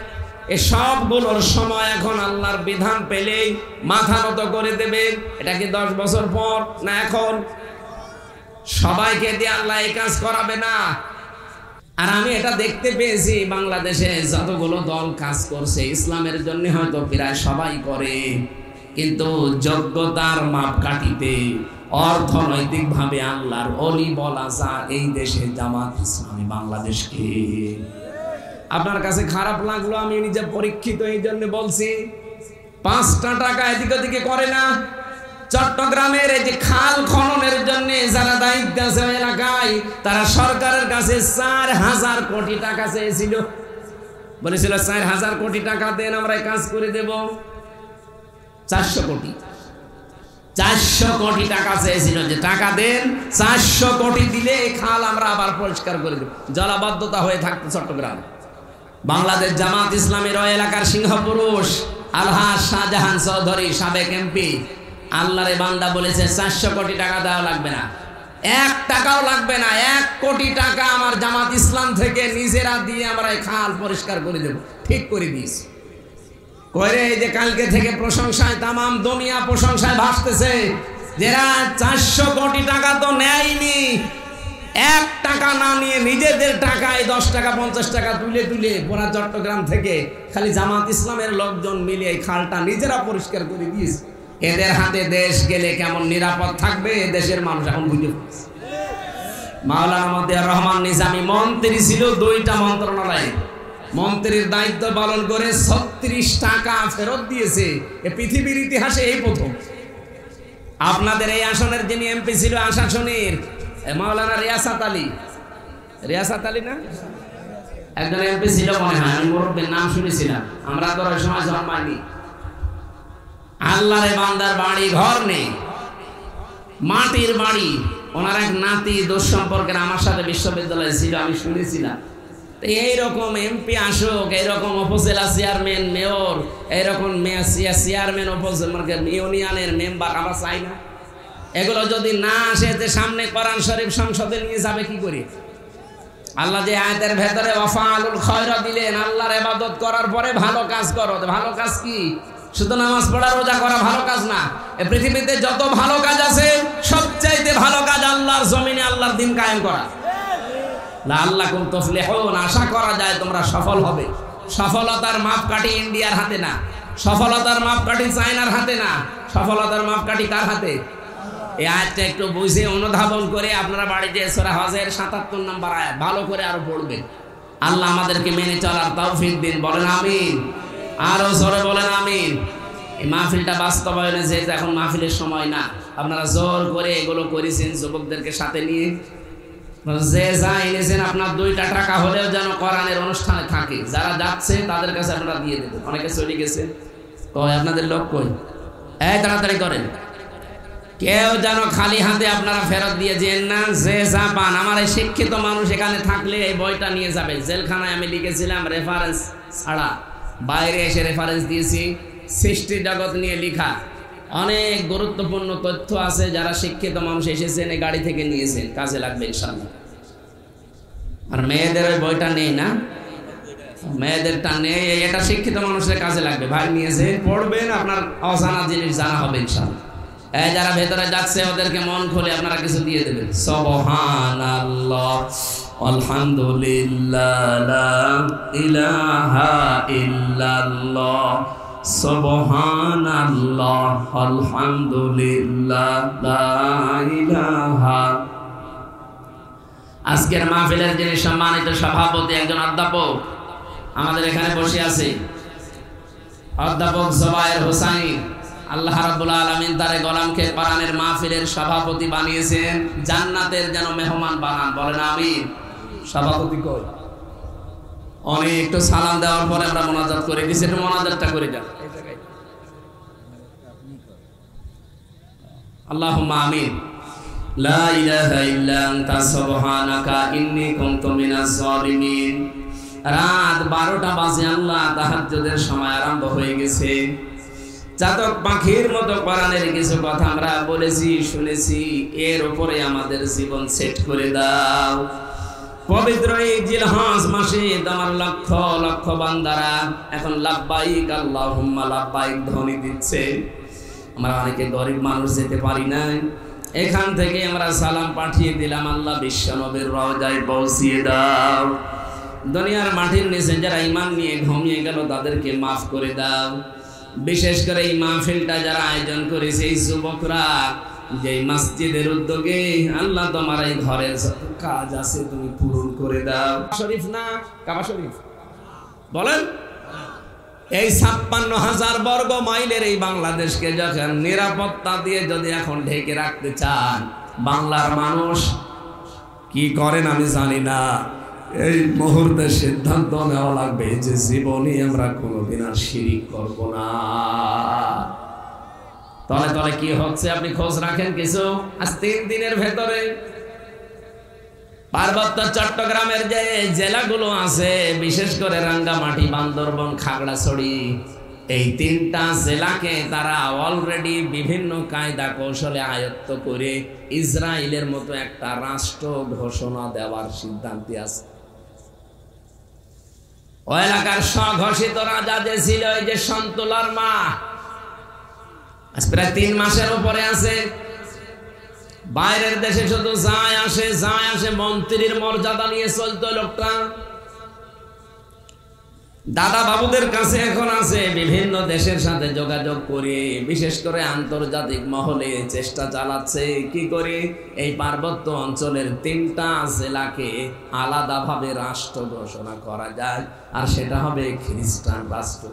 এই সবগুলোর সময় এখন আল্লাহর বিধান পেলেই মাথা নত করে দেবেন। এটা কি 10 বছর পর না এখন? সবাইকে দিয়ে আল্লাহ এই কাজ করাবে না। আর আমি এটা দেখতে পেয়েছি বাংলাদেশে যতগুলো দল কাজ করছে ইসলামের জন্য হয়তো প্রায় সবাই করে, কিন্তু যোগ্যতার মাপকাঠিতে অর্থনৈতিকভাবে আল্লাহর ওলি বলা যায় এই দেশে জামাত ইসলামী বাংলাদেশকে। আপনার কাছে খারাপ লাগলো, আমি নিজে পরীক্ষিত এই জন্য বলছি। 5টা টাকা এদিক ওদিকে করে না। চট্টগ্রামের এই যে খাল খননের জন্য যারা দায়িত্ব আছে এলাকায়, তারা সরকারের কাছে 4000 কোটি টাকা চেয়েছিল। বলেছিল 4000 কোটি টাকা দেন, আমরা এই কাজ করে দেব। 400 কোটি 400 কোটি টাকা চেয়েছিল, যে টাকা দেন, 400 কোটি দিলে এই খাল আমরা আবার পরিষ্কার করে দেব। জলাবদ্ধতা হয়ে থাকতো চট্টগ্রাম। বাংলাদেশ জামাত ইসলামের ওই এলাকার সিংহপুরুষ আলহাজ শাহজাহান চৌধুরী, সাবেক এমপি, আল্লাহরে বান্দা বলেছে 400 কোটি টাকা দেওয়া লাগবে না, 1 টাকাও লাগবে না, 1 কোটি টাকা আমার জামাত ইসলাম থেকে নিজেরা দিয়ে আমরা এই খাল পরিষ্কার করে দেব। ঠিক করে দিয়েছি। করে এই যে কালকে থেকে প্রশংসায় তামাম দুনিয়া প্রশংসায় ভাসতেছে, যারা 400 কোটি টাকা তো নেয়নি, 1 টাকা না নিয়ে নিজেদের টাকায় 10 টাকা 50 টাকা তুলে তুলে পুরা চট্টগ্রাম থেকে খালি জামাত ইসলামের লোকজন মিলে এই খালটা নিজেরা পরিষ্কার করে দিয়েছে। এদের হাতে দেশ গেলে কেমন নিরাপদ থাকবে দেশের মানুষ এখন বুঝে ফেলছে। মাওলানা মতিয়ার রহমান নিজামী মন্ত্রী ছিল 2টা মন্ত্রণালয়ে, মন্ত্রীর দায়িত্ব পালন করে 36 টাকা ফেরত দিয়েছে। এ পৃথিবীর ইতিহাসে এই প্রথম। আপনাদের এই আসনের যিনি এমপি ছিল আশাসনের মাওলানা রিয়াসাত আলী, রিয়াসাত আলী না একজন এমপি ছিল মনে হয়, আমি মুরব্বীর নাম শুনেছিলাম, আমরা তো ওই সময় জন্মাইনি। আল্লাহরে বান্দার বাড়ি ঘর নেই, মাটির বাড়ি। ওনার এক নাতি দোষ সম্পর্কের আমার সাথে বিশ্ববিদ্যালয়ে ছিল, আমি শুনেছিলাম। এইরকম এমপি আসুক, এইরকম উপজেলা চেয়ারম্যান, মেয়র, এইরকম চেয়ারম্যান ইউনিয়নের মেম্বার আমরা চাই না। এগুলো যদি না আসে, যে সামনে কোরআন শরীফ সংসদে নিয়ে যাবে কি করে? আল্লাহ যে আয়াতের ভেতরে ওয়াফালুল খায়রা দিলেন, আল্লাহর ইবাদত করার পরে ভালো কাজ করো। ভালো কাজ কি? শুধু নামাজ পড়া রোজা করা ভালো কাজ না। এই পৃথিবীতে যত ভালো কাজ আছে সবচাইতে ভালো কাজ আল্লাহর জমিনে আল্লাহর দ্বীন কায়েম করা। লাআল্লাকুম তুফলিহুন, আশা করা যায় তোমরা সফল হবে। সফলতার মাপকাঠি ইন্ডিয়ার হাতে না, সফলতার মাপকাঠি চায়নার হাতে না, সফলতার মাপকাঠি কার হাতে? এই আয়াতটা একটু বুঝে অনুধাবন করে আপনারা বাড়িতে সূরা হজের 77 নম্বর আয়াত ভালো করে আরো পড়বেন। আল্লাহ আমাদেরকে মেনে চলার তৌফিক দিন। বলেন আমিন। আরো জোরে বলেন আমিন। এই মাহফিলটা বাস্তবায়নে যে এখন মাহফিলের সময় না, আপনারা জোর করে এগুলো করেছেন যুবকদেরকে সাথে নিয়ে। যে যা এনেছেন আপনার 2টা টাকা হলেও যেন কোরআনের অনুষ্ঠানে থাকে। যারা যাচ্ছে তাদের কাছে আপনারা দিয়ে দেবেন। অনেকে চলে গেছে, কয় আপনাদের লোক কই? এই তাড়াতাড়ি করেন, কেউ যেন খালি হাতে আপনারা ফেরত দিয়ে যেন না। যে যা পান, আমার এই শিক্ষিত মানুষ এখানে থাকলে এই বইটা নিয়ে যাবে। জেলখানায় আমি লিখেছিলাম রেফারেন্স ছাড়া, বাইরে এসে রেফারেন্স দিয়েছি, সৃষ্টি জগৎ নিয়ে লেখা। অনেক গুরুত্বপূর্ণ তথ্য আছে, যারা শিক্ষিত মানুষ এসেছেন এই গাড়ি থেকে নিয়েছেন, কাজে লাগবে ইনশাআল্লাহ। আর মেয়েদের ওই বইটা নেই না, মেয়েদেরটা নেই, এটা শিক্ষিত মানুষের কাজে লাগবে। ভাই নিয়েছে, পড়বেন, আপনার অজানা জিনিস জানা হবে ইনশাআল্লাহ। এই যারা ভেতরে যাচ্ছে ওদেরকে মন খুলে আপনারা কিছু দিয়ে দেবেন। সুবহানাল্লাহ, আলহামদুলিল্লাহ, লা ইলাহা ইল্লাল্লাহ, সুবহানাল্লাহ, আলহামদুলিল্লাহ, লা ইলাহা। আজকের মাহফিলের যিনি সম্মানিত সভাপতি, একজন অধ্যাপক আমাদের এখানে বসে আছে, অধ্যাপক জুবায়ের হোসাইন। আল্লাহ রাব্বুল আলামিন তারে গোলামকে কোরআনের মাহফিলের সভাপতি বানিয়েছেন, জান্নাতের যেন মেহমান বানান, বলেন আমিন। সভাপতি কই? অনেক একটু সালাম দেওয়ার পরে আমরা মোনাজাত করে দিছি, একটু মোনাজাতটা করে যান। আল্লাহুম্মা আমিন। লা ইলাহা ইল্লা আনতা সুবহানাকা ইন্নী কুনতু মিনাজ জালিমিন। রাত 12টা বাজে, আল্লাহ তাহাজ্জুদের সময় আরম্ভ হয়ে গেছে। চাতক পাখির মতো কোরআনের কিছু কথা আমরা বলেছি, শুনেছি, এর উপরে আমাদের জীবন সেট করে দাও। পবিত্র এই জিলহজ মাসে তোমার লক্ষ লক্ষ বান্দারা এখন লাব্বাইক আল্লাহুম্মা লাব্বাইক ধ্বনি দিচ্ছে। আমরা অনেকে গরিব মানুষ যেতে পারি না, এখান থেকে আমরা সালাম পাঠিয়ে দিলাম, আল্লাহ বিশ্বনবীর রওজায় পৌঁছিয়ে দাও। দুনিয়ার মাটির নিচে যারা ঈমান নিয়ে ঘুমিয়ে গেল তাদেরকে মাফ করে দাও। বিশেষ করে এই মাহফিলটা যারা আয়োজন করেছে এই যুবকরা, যে মসজিদের উদ্যোগে, আল্লাহ তোমার এই ঘরের কাজ আছে তুমি পূরণ করে দাও। শরীফ না কাবা শরীফ বলেন, এই 56,000 বর্গ মাইলের এই বাংলাদেশকে যখন নিরাপত্তা দিয়ে যদি এখন ঢেকে রাখতে চান, বাংলার মানুষ কি করেন আমি জানি না, এই মুহূর্তে সিদ্ধান্ত নেওয়া লাগবে যে জীবনে আমরা কোনোদিন আর শিরিক করব না। তলে তলে কি হচ্ছে আপনি খোঁজ রাখেন কিছু? আজ 3 দিনের ভেতরে পার্বত্য চট্টগ্রামের যে জেলাগুলো আছে, বিশেষ করে রাঙ্গামাটি, বান্দরবন, খাগড়াছড়ি, এই 3টা জেলাকে তারা অলরেডি বিভিন্ন কায়দা কৌশলে আয়ত্ত করে ইসরায়েলের মতো একটা রাষ্ট্র ঘোষণা দেওয়ার সিদ্ধান্তে আছে। ওই এলাকার স্বঘোষিত রাজা যে ছিল, এই যে সন্তুলার মা, আজ প্রায় 3 মাসের উপরে আছে। বাইরের দেশে শুধু যায় আসে, মন্ত্রীর মর্যাদা নিয়ে চলতো লোকটা। দাদা বাবুদের কাছে এখন আছে, বিভিন্ন দেশের সাথে যোগাযোগ করে, বিশেষ করে আন্তর্জাতিক মহলে চেষ্টা চালাচ্ছে কি করে এই পার্বত্য অঞ্চলের 3টা জেলাকে আলাদাভাবে রাষ্ট্র ঘোষণা করা যায়, আর সেটা হবে খ্রিস্টান রাষ্ট্র।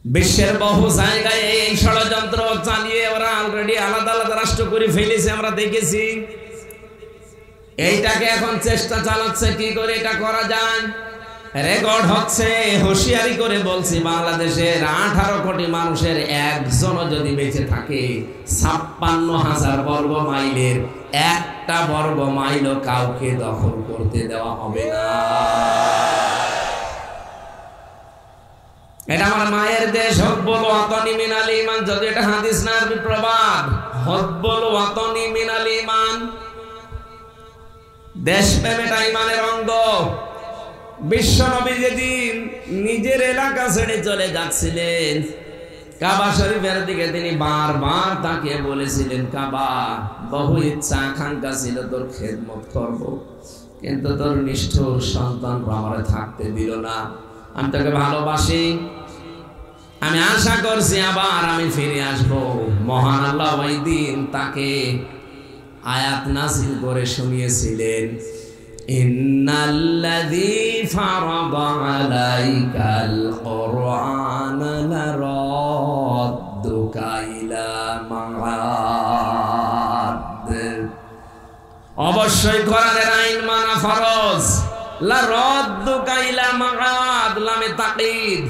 বিশ্বের বহু জায়গায় এই ষড়যন্ত্র চালিয়ে ওরা অলরেডি আলাদা আলাদা রাষ্ট্র করে ফেলেছে, আমরা দেখেছি। এইটাকে এখন চেষ্টা চালাচ্ছে কি করে এটা করা যায়। রেকর্ড হচ্ছে, হুঁশিয়ারি করে বলছি, বাংলাদেশের 18 কোটি মানুষের একজনও যদি বেঁচে থাকে, 56,000 বর্গ মাইলের 1টা বর্গ মাইলও কাউকে দখল করতে দেওয়া হবে না। এটা আমার মায়ের দেশ, হব্বুল ওয়াতানি মিনাল ঈমান। যদি এটা হাদিস না আরবি প্রবাদ, হব্বুল ওয়াতানি মিনাল ঈমান, দেশপ্রেম এটা ঈমানের অঙ্গ। বিশ্বনবী যেদিন নিজের এলাকা ছেড়ে চলে যাচ্ছিলেন, কাবা শরীফের দিকে তিনি বারবার তাকিয়ে বলেছিলেন, কাবা, বহু ইচ্ছা আকাঙ্ক্ষা ছিল তোর খেদমত করব, কিন্তু তোর নিষ্ঠুর সন্তানরা আমারে থাকতে দিল না। আমি তোকে ভালোবাসি, আমি আশা করছি আবার আমি ফিরে আসব। মহান আল্লাহ ওই দিন তাকে আয়াত নাযিল করে শুনিয়েছিলেন, ইন্নাল্লাযী ফারাদা আলাইকাল কুরআনা লারাদ্দুকা ইলা মাআদ। অবশ্যই কোরআনের আইন মানা ফরজ। লারাদ্দুকা ইলা মাআদ, লামে তাকিদ।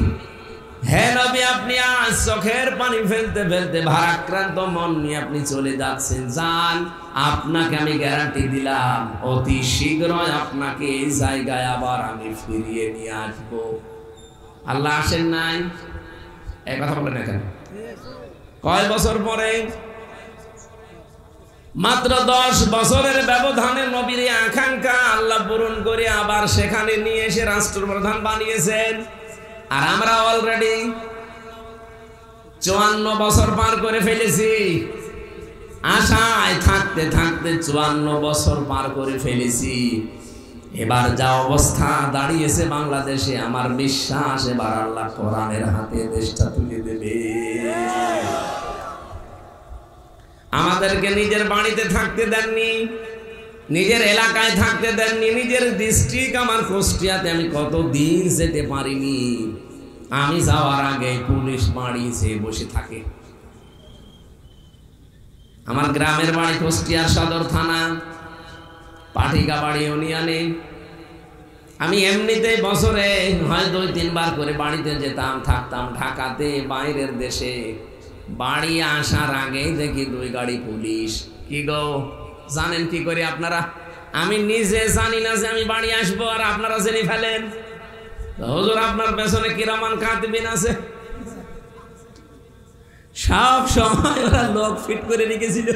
হে নবী, আপনি আজ চোখের পানি ফেলতে ফেলতে ভারাক্রান্ত মন নিয়ে আপনি চলে যাচ্ছেন, যান। আপনাকে আমি গ্যারান্টি দিলাম, অতি শীঘ্রই আপনাকে এই জায়গায় আবার আমি ফিরিয়ে নিয়ে আসবো। আল্লাহ আসেন নাই? এই কথা বলেন এখানে কয় বছর পরে? মাত্র 10 বছরের ব্যবধানে নবীর আকাঙ্ক্ষা আল্লাহ পূরণ করে আবার সেখানে নিয়ে এসে রাষ্ট্রপ্রধান বানিয়েছেন। আর আমরা অলরেডি 54 বছর পার করে ফেলেছি। আশায় থাকতে থাকতে 54 বছর পার করে ফেলেছি। এবার যা অবস্থা দাঁড়িয়েছে বাংলাদেশে, আমার বিশ্বাস এবার আল্লাহ কোরআনের হাতে দেশটা তুলে দেবে। আমাদেরকে নিজের বাড়িতে থাকতে দেননি, নিজের এলাকায় থাকতে দেননি, নিজের ডিস্ট্রিক্ট আমার কুষ্টিয়াতে আমি কতদিন যেতে পারিনি। আমি যাওয়ার আগে পুলিশ বাড়িতে বসে থাকে। আমার গ্রামের বাড়ি কুষ্টিয়ার সদর থানা পাঠিকাবাড়ি ইউনিয়নে। আমি এমনিতেই বছরে হয় 2-3 বার করে বাড়িতে যেতাম, থাকতাম ঢাকাতে, বাইরের দেশে। বাড়ি আসার আগেই দেখি 2 গাড়ি পুলিশ। কি গো, জানেন কি করে আপনারা? আমি নিজে জানি না যে আমি বাড়ি আসবো, আর আপনারা জেনে ফেলেন। হুজুর আপনার পেছনে কিরামান কাতিবিন আছে, সব সময় ওরা লোক ফিট করে রেখেছিল।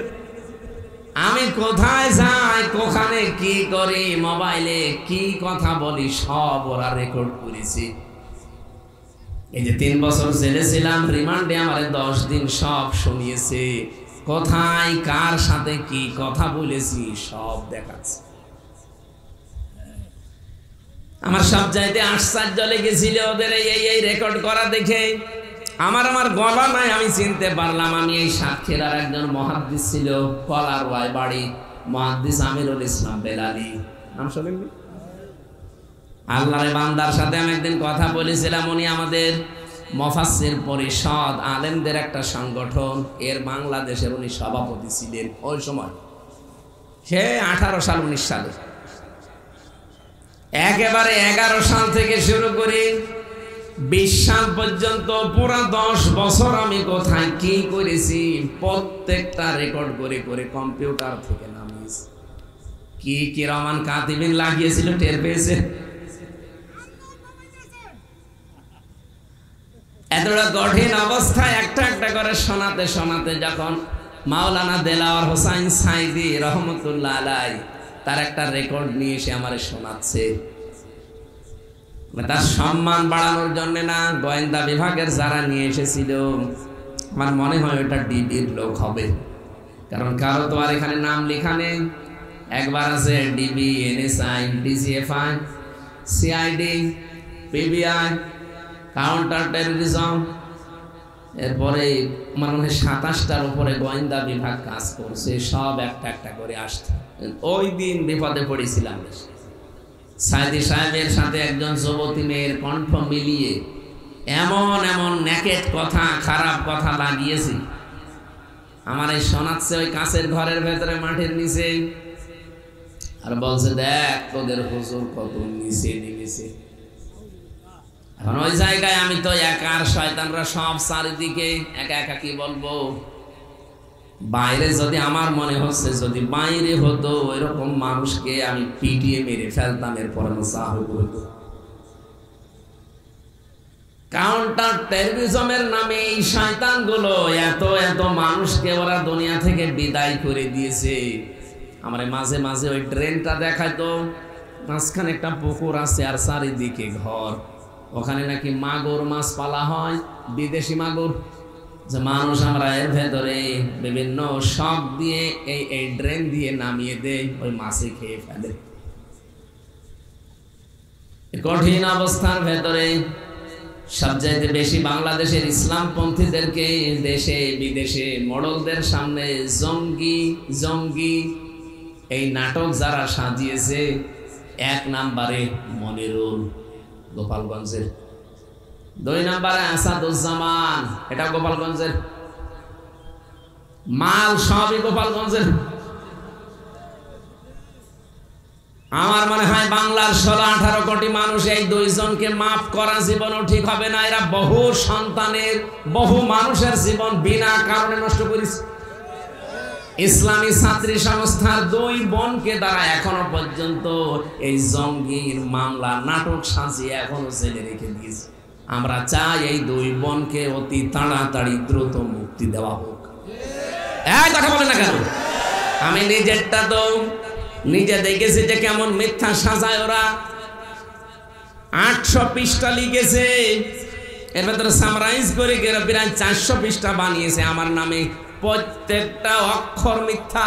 আমি কোথায় যাই, কোখানে কি করি, মোবাইলে কি কথা বলি, সব ওরা রেকর্ড করেছি। এই যে 3 বছর জেলে ছিলাম, রিমান্ডে আমার 10 দিন সব শুনিয়েছে। কোথায় কার সাথে কি কথা বলেছি সব দেখাচ্ছে। আমার সব চাইতে আশ্চর্য লেগেছিল ওদের এই রেকর্ড করা দেখে। আমার গলা নাই, আমি চিনতে পারলাম আমি এই সাক্ষীর একজন মুহাদ্দিস ছিল, কলারওয়ায় বাড়ি, মুহাদ্দিস আমিরুল ইসলাম বেলালি, নাম শুনেননি? আল্লাহর বান্দার সাথে আমি একদিন কথা বলেছিলাম। উনি আমাদের মুফাসসির পরিষদ আলেমদের একটা সংগঠন, এর বাংলাদেশের উনি সভাপতি ছিলেন ওই সময়, সে 18 সাল 19 সালে। একেবারে 11 সাল থেকে শুরু করে 20 সাল পর্যন্ত পুরা 10 বছর আমি কোথায় কি করেছি প্রত্যেকটা রেকর্ড করে করে কম্পিউটার থেকে নামিয়েছি। কি কিরামান কাতিবিন লাগিয়েছিল টের পেয়েছে। এতটা কঠিন অবস্থায় একটা একটা করে শোনাতে শোনাতে যখন মাওলানা দেলাওয়ার হোসাইন সাইদি রহমতুল্লাহ আলাই তার একটা রেকর্ড নিয়ে এসে আমার শোনাচ্ছে, তার সম্মান বাড়ানোর জন্য না, গোয়েন্দা বিভাগের যারা নিয়ে এসেছিল, আমার মনে হয় ওটা ডিবির লোক হবে, কারণ কারো তো আর এখানে নাম লেখা নেই। একবার আছে DB, NSI, DGFI, CID, PBI, counter terrorism, এরপরে আমার মনে হয় 27টার উপরে গোয়েন্দা বিভাগ কাজ করছে, সব একটা একটা করে আসছে। ওই দিন বিপদে পড়েছিলাম। সাইদি সাহেবের সাথে একজন যুবতী মেয়ের কণ্ঠ মিলিয়ে এমন এমন নেকেট কথা, খারাপ কথা লাগিয়েছি। আমার এই শোনাচ্ছে ওই কাছের ঘরের ভেতরে মাঠের নিচে, আর বলছে দেখ তোদের হুজুর কত নিচে নেমেছে। এখন ওই জায়গায় আমি তো একা, আর শয়তানরা সব চারিদিকে, একা একা কি বলবো। বাইরে যদি আমার মনে হচ্ছে যদি বাইরে হতো এরকম মানুষকে আমি পিটিয়ে মেরে ফেলতাম, এরপরে হতো। কাউন্টার টেরোরিজমের নামে এই শয়তানগুলো এত এত মানুষকে ওরা দুনিয়া থেকে বিদায় করে দিয়েছে। আমার মাঝে মাঝে ওই ট্রেনটা দেখাইতো, মাঝখানে একটা পুকুর আছে আর চারিদিকে ঘর, ওখানে নাকি মাগুর মাছ পালা হয়, বিদেশি মাগুর, যে মানুষ আমরা এর ভেতরে বিভিন্ন শখ দিয়ে এই ড্রেন দিয়ে নামিয়ে দেয়, ওই মাছে খেয়ে ফেলে। কঠিন অবস্থার ভেতরে সবচাইতে বেশি বাংলাদেশের ইসলামপন্থীদেরকে দেশে বিদেশে মডলদের সামনে জঙ্গি জঙ্গি এই নাটক যারা সাজিয়েছে, 1 নম্বরে মনিরুল গোপালগঞ্জের, 2 নম্বরে আসাদুজ্জামান, এটা গোপালগঞ্জের, মাল সবই গোপালগঞ্জের। আমার মনে হয় বাংলার 16-18 কোটি মানুষ এই 2 জনকে মাফ করা জীবনও ঠিক হবে না। এরা বহু সন্তানের, বহু মানুষের জীবন বিনা কারণে নষ্ট করেছে। ইসলামী ছাত্রী সংস্থার 2 বোনকে দ্বারা এখনো পর্যন্ত এই জঙ্গির মামলা নাটক সাজিয়ে এখনো জেলে রেখে দিয়েছে। আমরা চাই এই দুই বোনকে অতি তাড়াতাড়ি দ্রুত মুক্তি দেওয়া হোক। এক কথা বলে না কেন? আমি নিজেরটা তো নিজে দেখেছি যে কেমন মিথ্যা সাজায় ওরা। 800 পৃষ্ঠা লিখেছে, এর ভেতরে সামরাইজ করে প্রায় 400 পৃষ্ঠা বানিয়েছে আমার নামে, প্রত্যেকটা অক্ষর মিথ্যা।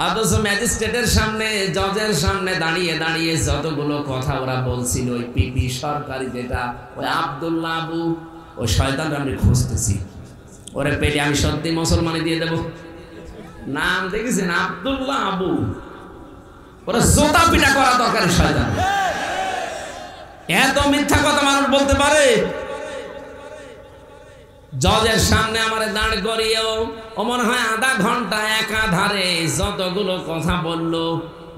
অথচ ম্যাজিস্ট্রেটের সামনে, জজের সামনে দাঁড়িয়ে দাঁড়িয়ে যতগুলো কথা ওরা বলছিল, ওই পিপি সরকারি যেটা, ওই আব্দুল্লাহ আবু, ওই শয়তান আমি খুঁজতেছি, ওরে পেটে আমি সত্যি মুসলমানে দিয়ে দেব। নাম দেখেছেন আব্দুল্লাহ আবু, ওরা জোতা পিটা করা দরকার। শয়তান এত মিথ্যা কথা মানুষ বলতে পারে? জজের সামনে আমার দাঁড় করিয়েও ও মনে হয় আধা ঘন্টা একাধারে যতগুলো কথা বললো,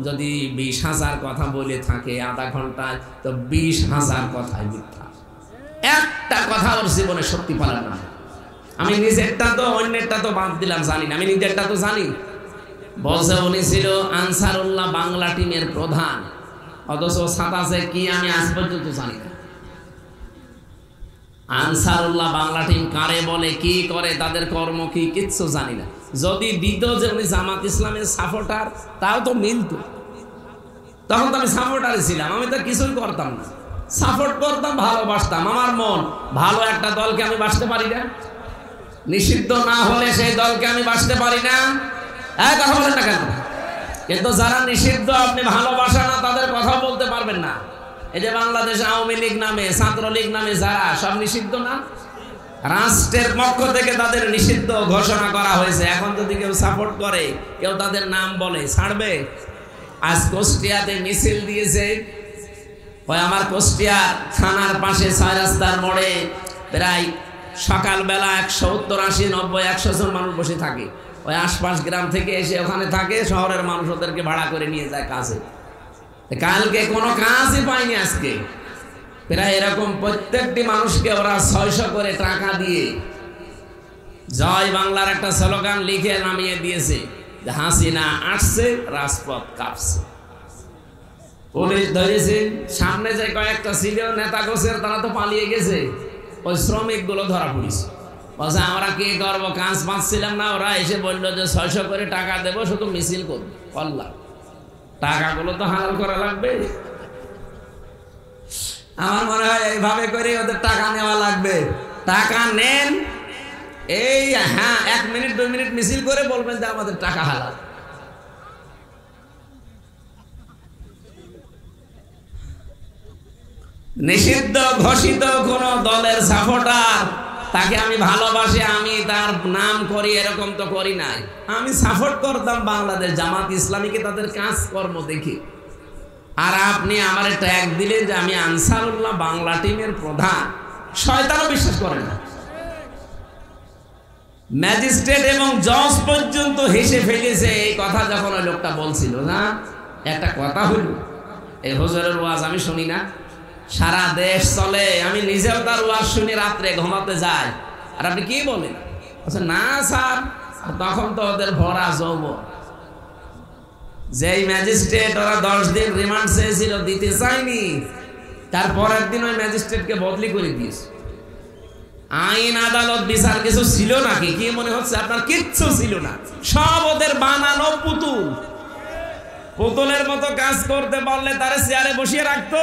যদি 20,000 কথা বলে থাকে আধা ঘন্টায়, তো 20,000 কথাই মিথ্যা। একটা কথা ওর জীবনে সত্যি পারে না। আমি নিজেরটা তো, অন্যেরটা তো বাদ দিলাম, জানি না, আমি নিজেরটা তো জানি। বলছে উনি ছিল আনসারুল্লাহ বাংলা টিমের প্রধান, অথচ সাতাশে কি আমি আজ পর্যন্ত জানি না। আনসারুল্লাহ বাংলা টিম কারে বলে, কি করে, তাদের কর্ম কি, কিচ্ছু জানি না। যদি দিত যে উনি জামাত ইসলামের সাপোর্টার, তাও তো মিলত। তখন তো আমি সাপোর্টারই ছিলাম, আমি তো কিছুই করতাম না, সাপোর্ট করতাম, ভালোবাসতাম। আমার মন ভালো একটা দলকে আমি বাসতে পারি না, নিষিদ্ধ না হলে সেই দলকে আমি বাসতে পারি না। কথা বলেন না কেন? কিন্তু যারা নিষিদ্ধ আপনি ভালোবাসা না, তাদের কথা বলতে পারবেন না। এই যে বাংলাদেশ আওয়ামী লীগ নামে, ছাত্রলীগ নামে যারা, সব নিষিদ্ধ না? রাষ্ট্রের পক্ষ থেকে তাদের নিষিদ্ধ ঘোষণা করা হয়েছে। এখন যদি কেউ সাপোর্ট করে, কেউ তাদের নাম বলে, ছাড়বে? আজ কুষ্টিয়াতে মিছিল দিয়েছে, ওই আমার কুষ্টিয়া থানার পাশে 6 রাস্তার মোড়ে প্রায় সকালবেলা 170, 80, 90, 100 জন মানুষ বসে থাকে। ওই আশপাশ গ্রাম থেকে এসে ওখানে থাকে, শহরের মানুষ ওদেরকে ভাড়া করে নিয়ে যায় কাজে। কালকে কোনো কাজই পায়নি, আজকে প্রায় এরকম প্রত্যেকটি মানুষকে ওরা 600 করে টাকা দিয়ে জয় বাংলার একটা স্লোগান লিখে নামিয়ে দিয়েছে যে হাসিনা আসছে, রাজপথ কাঁপছে। পুলিশ ধরেছে, সামনে যে কয়েকটা ছিল নেতা গোছের, তারা তো পালিয়ে গেছে। ওই শ্রমিক গুলো ধরা পড়েছে, বলছে আমরা কি করবো, কাজ পাচ্ছিলাম না। ওরা এসে বললো যে 600 করে টাকা দেবো, শুধু মিছিল করবো। বললাম টাকাগুলো তো হালাল করা লাগবে। আমার মনে হয় এইভাবে করে ওদের টাকা নেওয়া লাগবে। টাকা নেন, এই হ্যাঁ 1 মিনিট 2 মিনিট মিছিল করে বলবেন যে আমাদের টাকা হালাল। নিষিদ্ধ ঘোষিত কোন দলের সাপোর্টার, তাকে আমি ভালোবাসি, আমি তার নাম করি, এরকম তো করি নাই। আমি সাপোর্ট করতাম বাংলাদেশ জামাত ইসলামীকে, তাদের কাজকর্ম দেখি। আর আপনি আমার ট্যাগ দিলেন যে আমি আনসারুল্লাহ বাংলা টিমের প্রধান। শয়তানও বিশ্বাস করে না। ম্যাজিস্ট্রেট এবং জজ পর্যন্ত হেসে ফেলেছে এই কথা যখন ওই লোকটা বলছিল। না, একটা কথা হইল, এই হুজুরের ওয়াজ আমি শুনি না, সারা দেশ চলে, আমি নিজেও তার ওয়াজ শুনি, রাত্রে ঘুমাতে যাই। আর আপনি কি বলেন? না স্যার, তখন তো ওদের ভরা যৌবন। যেই ম্যাজিস্ট্রেট ওরা 10 দিন রিমান্ড চেয়েছিল, দিতে চায়নি, তারপরের দিন ওই ম্যাজিস্ট্রেটকে বদলি করে দিয়েছে। আইন আদালত বিচার কিছু ছিল নাকি? কি মনে হচ্ছে আপনার? কিচ্ছু ছিল না, সব ওদের বানানো পুতুল। পুতুলের মতো কাজ করতে পারলে তারে চেয়ারে বসিয়ে রাখতো,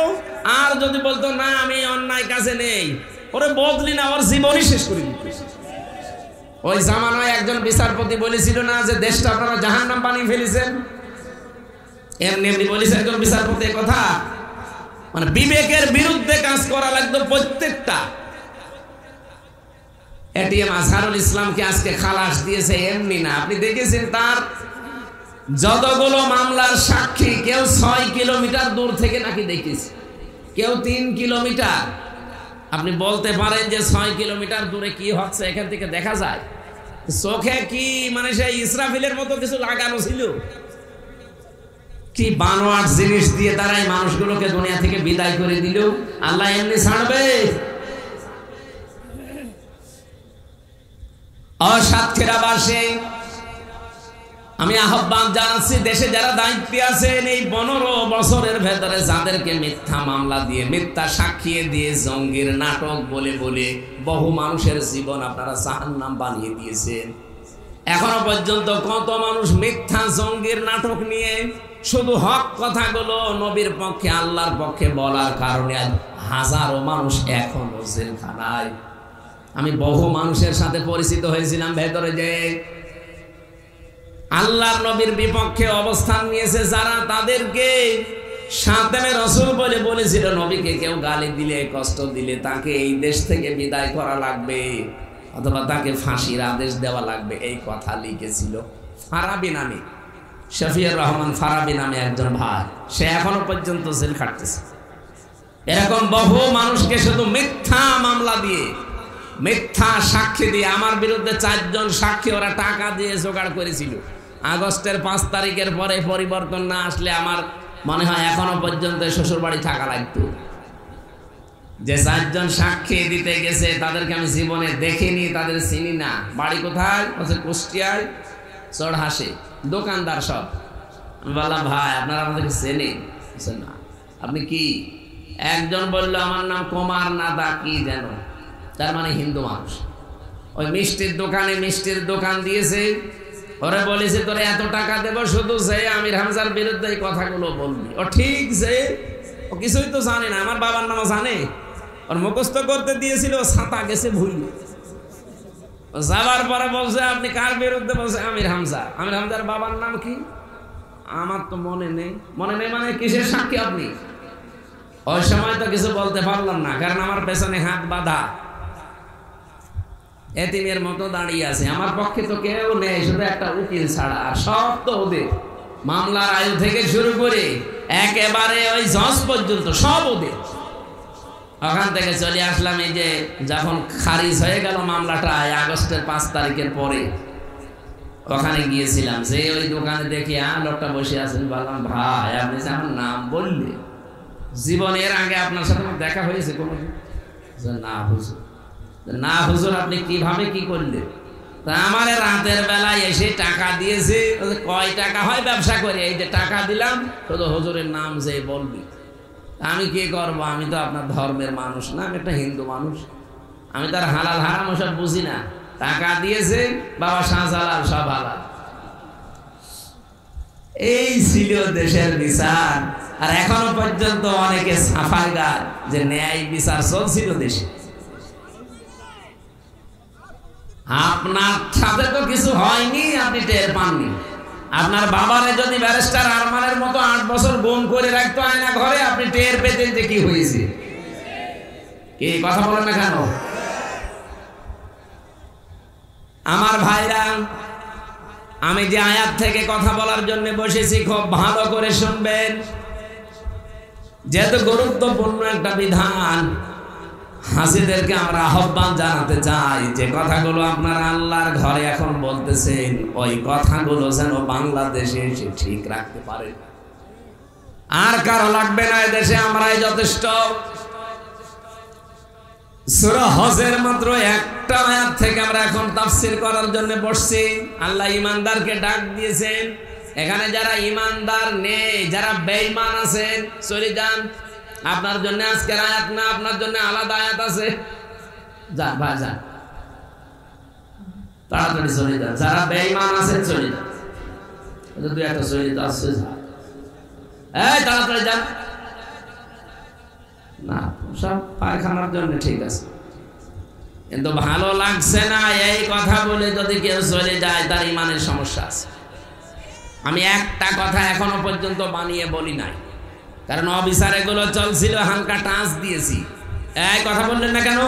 আর যদি বলতো না আমি অন্যায় কাজে নেই, ওরে বদলি না, ওর জীবনই শেষ করে দিত। ওই জামানায় একজন বিচারপতি বলেছিল না যে দেশটা আপনারা জাহান্নাম বানিয়ে ফেলেছেন। এমনি এমনি বলেছে একজন বিচারপতি কথা, মানে বিবেকের বিরুদ্ধে কাজ করা লাগতো প্রত্যেকটা। এটিএম আজহারুল ইসলামকে আজকে খালাস দিয়েছে এমনি না, আপনি দেখেছেন তার যতগুলো মামলার সাক্ষী, কেউ 6 কিলোমিটার দূর থেকে নাকি দেখেছে, কেউ 3 কিলোমিটার। আপনি বলতে পারেন যে 6 কিলোমিটার দূরে কি হচ্ছে এখান থেকে দেখা যায়? চোখে কি মানে সেই ইসরাফিলের মতো কিছু লাগানো ছিল? কি বানোয়াট জিনিস দিয়ে তারা এই মানুষগুলোকে দুনিয়া থেকে বিদায় করে দিল। আল্লাহ এমনি ছাড়বে? সাতক্ষীরাবাসী আমি আহ্বান জানাচ্ছি, দেশে যারা দায়িত্বে আছেন, এই 15 বছরের ভেতরে যাদেরকে মিথ্যা মামলা দিয়ে, মিথ্যা সাক্ষী দিয়ে, জঙ্গির নাটক বলে বলে বহু মানুষের জীবন আপনারা জাহান্নাম বানিয়ে দিয়েছেন। এখনো পর্যন্ত কত মানুষ মিথ্যা জঙ্গির নাটক নিয়ে শুধু হক কথাগুলো নবীর পক্ষে, আল্লাহর পক্ষে বলার কারণে হাজারো মানুষ এখনো জেলখানায়। আমি বহু মানুষের সাথে পরিচিত হয়েছিলাম ভেতরে, যে আল্লাহর নবীর বিপক্ষে অবস্থান নিয়েছে যারা, তাদেরকে শাতেমে রাসূল বলে বলেছিল, নবীকে কেউ গালি দিলে, কষ্ট দিলে তাকে এই দেশ থেকে বিদায় করা লাগবে, অথবা তাকে ফাঁসির আদেশ দেওয়া লাগবে। এই কথা লিখেছিল ফারাবি নামে, শফিউর রহমান ফারাবি নামে একজন ভাই, সে এখনো পর্যন্ত জেল খাটতেছে। এরকম বহু মানুষকে শুধু মিথ্যা মামলা দিয়ে, মিথ্যা সাক্ষী দিয়ে, আমার বিরুদ্ধে 4 জন সাক্ষী ওরা টাকা দিয়ে জোগাড় করেছিল। আগস্টের 5 তারিখের পরে পরিবর্তন না আসলে আমার মনে হয় এখনো পর্যন্ত শ্বশুর বাড়ি থাকা লাগতো। যে 4 জন সাক্ষী দিতে গেছে তাদেরকে আমি জীবনে দেখিনি, তাদের চিনি না। বাড়ি কোথায়? কুষ্টিয়ায়, চড়হাসে, দোকানদার সব। আমি বললাম, ভাই আপনারা আমাদেরকে চেনেন? না। আপনি কি? একজন বলল, আমার নাম কুমার নাদা কি যেন, তার মানে হিন্দু মানুষ। ওই মিষ্টির দোকানে মিষ্টির দোকান দিয়েছে, ওরা বলেছে তোরে এত টাকা দেবো শুধু যে আমির হামজার বিরুদ্ধে এই কথাগুলো বলবি। ও ঠিক, যে ও কিছুই তো জানে না, আমার বাবার নামও জানে, ওর মুখস্থ করতে দিয়েছিল, ছাতা গেছে ভুল। যাবার পরে বলছে আপনি কার বিরুদ্ধে? বলছে আমির হামজা। আমির হামজার বাবার নাম কি? আমার তো মনে নেই। মনে নেই মানে কিসের সাক্ষী আপনি? ওই সময় তো কিছু বলতে পারলাম না, কারণ আমার পেছনে হাত বাঁধা, এতিমের মতো দাঁড়িয়ে আছে। আমার পক্ষে তো কেউ নেই, শুধু একটা উকিল ছাড়া, আর সব তো ওদের। মামলার আয়ু থেকে শুরু করে একেবারে ওই জজ পর্যন্ত সব ওদের। ওখান থেকে চলে আসলাম, এই যে যখন খারিজ হয়ে গেল মামলাটা আগস্টের 5 তারিখের পরে, ওখানে গিয়েছিলাম। যে ওই দোকানে দেখি লোকটা বসে আছেন, বললাম ভাই আপনি যে আমার নাম বললে, জীবনের আগে আপনার সাথে আমার দেখা হয়েছে কোনোদিন? না হুজুর। না হুজুর, আপনি কিভাবে কি করলেন? তা আমার রাতের বেলায় এসে টাকা দিয়েছে, কয় টাকা হয় ব্যবসা করে, এই যে টাকা দিলাম, শুধু হুজুরের নাম যে বলবি। আমি কি করবো? আমি তো আপনার ধর্মের মানুষ না, আমি একটা হিন্দু মানুষ, আমি তার হালাল হারাম ওসব বুঝি না। টাকা দিয়েছে বাবা শাহজালাল, সব হালাল। এই ছিল দেশের বিচার। আর এখনো পর্যন্ত অনেকে সাফাই গায় যে ন্যায় বিচার চলছিল দেশে। আপনার সাথে তো কিছু হয়নি, আপনি টের পাননি। আপনার বাবারে যদি ব্যারিস্টার আরমানের মতো 8 বছর গুম করে রাখতো আয়না ঘরে, আপনি টের পেতেন যে কি হয়েছে। কি কথা বলেন না কেন? আমার ভাইরা, আমি যে আয়াত থেকে কথা বলার জন্য বসেছি, খুব ভালো করে শুনবেন, যেহেতু গুরুত্বপূর্ণ একটা বিধান। হাসিদেরকে আমরা আহ্বান জানাতে চাই, যে কথাগুলো আপনারা আল্লাহর ঘরে এখন বলতেছেন, ওই কথাগুলো যেন বাংলাদেশে এসে ঠিক রাখতে পারে। আর কারো লাগবে না, এদেশে আমরাই যথেষ্ট। সূরা হজের মাত্র একটা আয়াত থেকে আমরা এখন তাফসীর করার জন্য বসছি। আল্লাহ ঈমানদারকে ডাক দিয়েছেন, এখানে যারা ঈমানদার নেই, যারা বেঈমান আছেন, চলে যান। আপনার জন্য আজকের আয়াত না, আপনার জন্য আলাদা আয়াত আছে। যান ভাই যান, তাড়াতাড়ি চলে যান। যারা বেঈমান আছেন চলে যান, দুই একটা চলে যাচ্ছে, এই তাড়াতাড়ি যান। না, সব পায়খানার জন্য ঠিক আছে, কিন্তু ভালো লাগছে না এই কথা বলে যদি কেউ চলে যায়, তার ইমানের সমস্যা আছে। আমি একটা কথা এখনো পর্যন্ত বানিয়ে বলি নাই, কারণ অবিচার এগুলো চলছিল, হালকা টাচ দিয়েছি। এই কথা বললেন না কেন?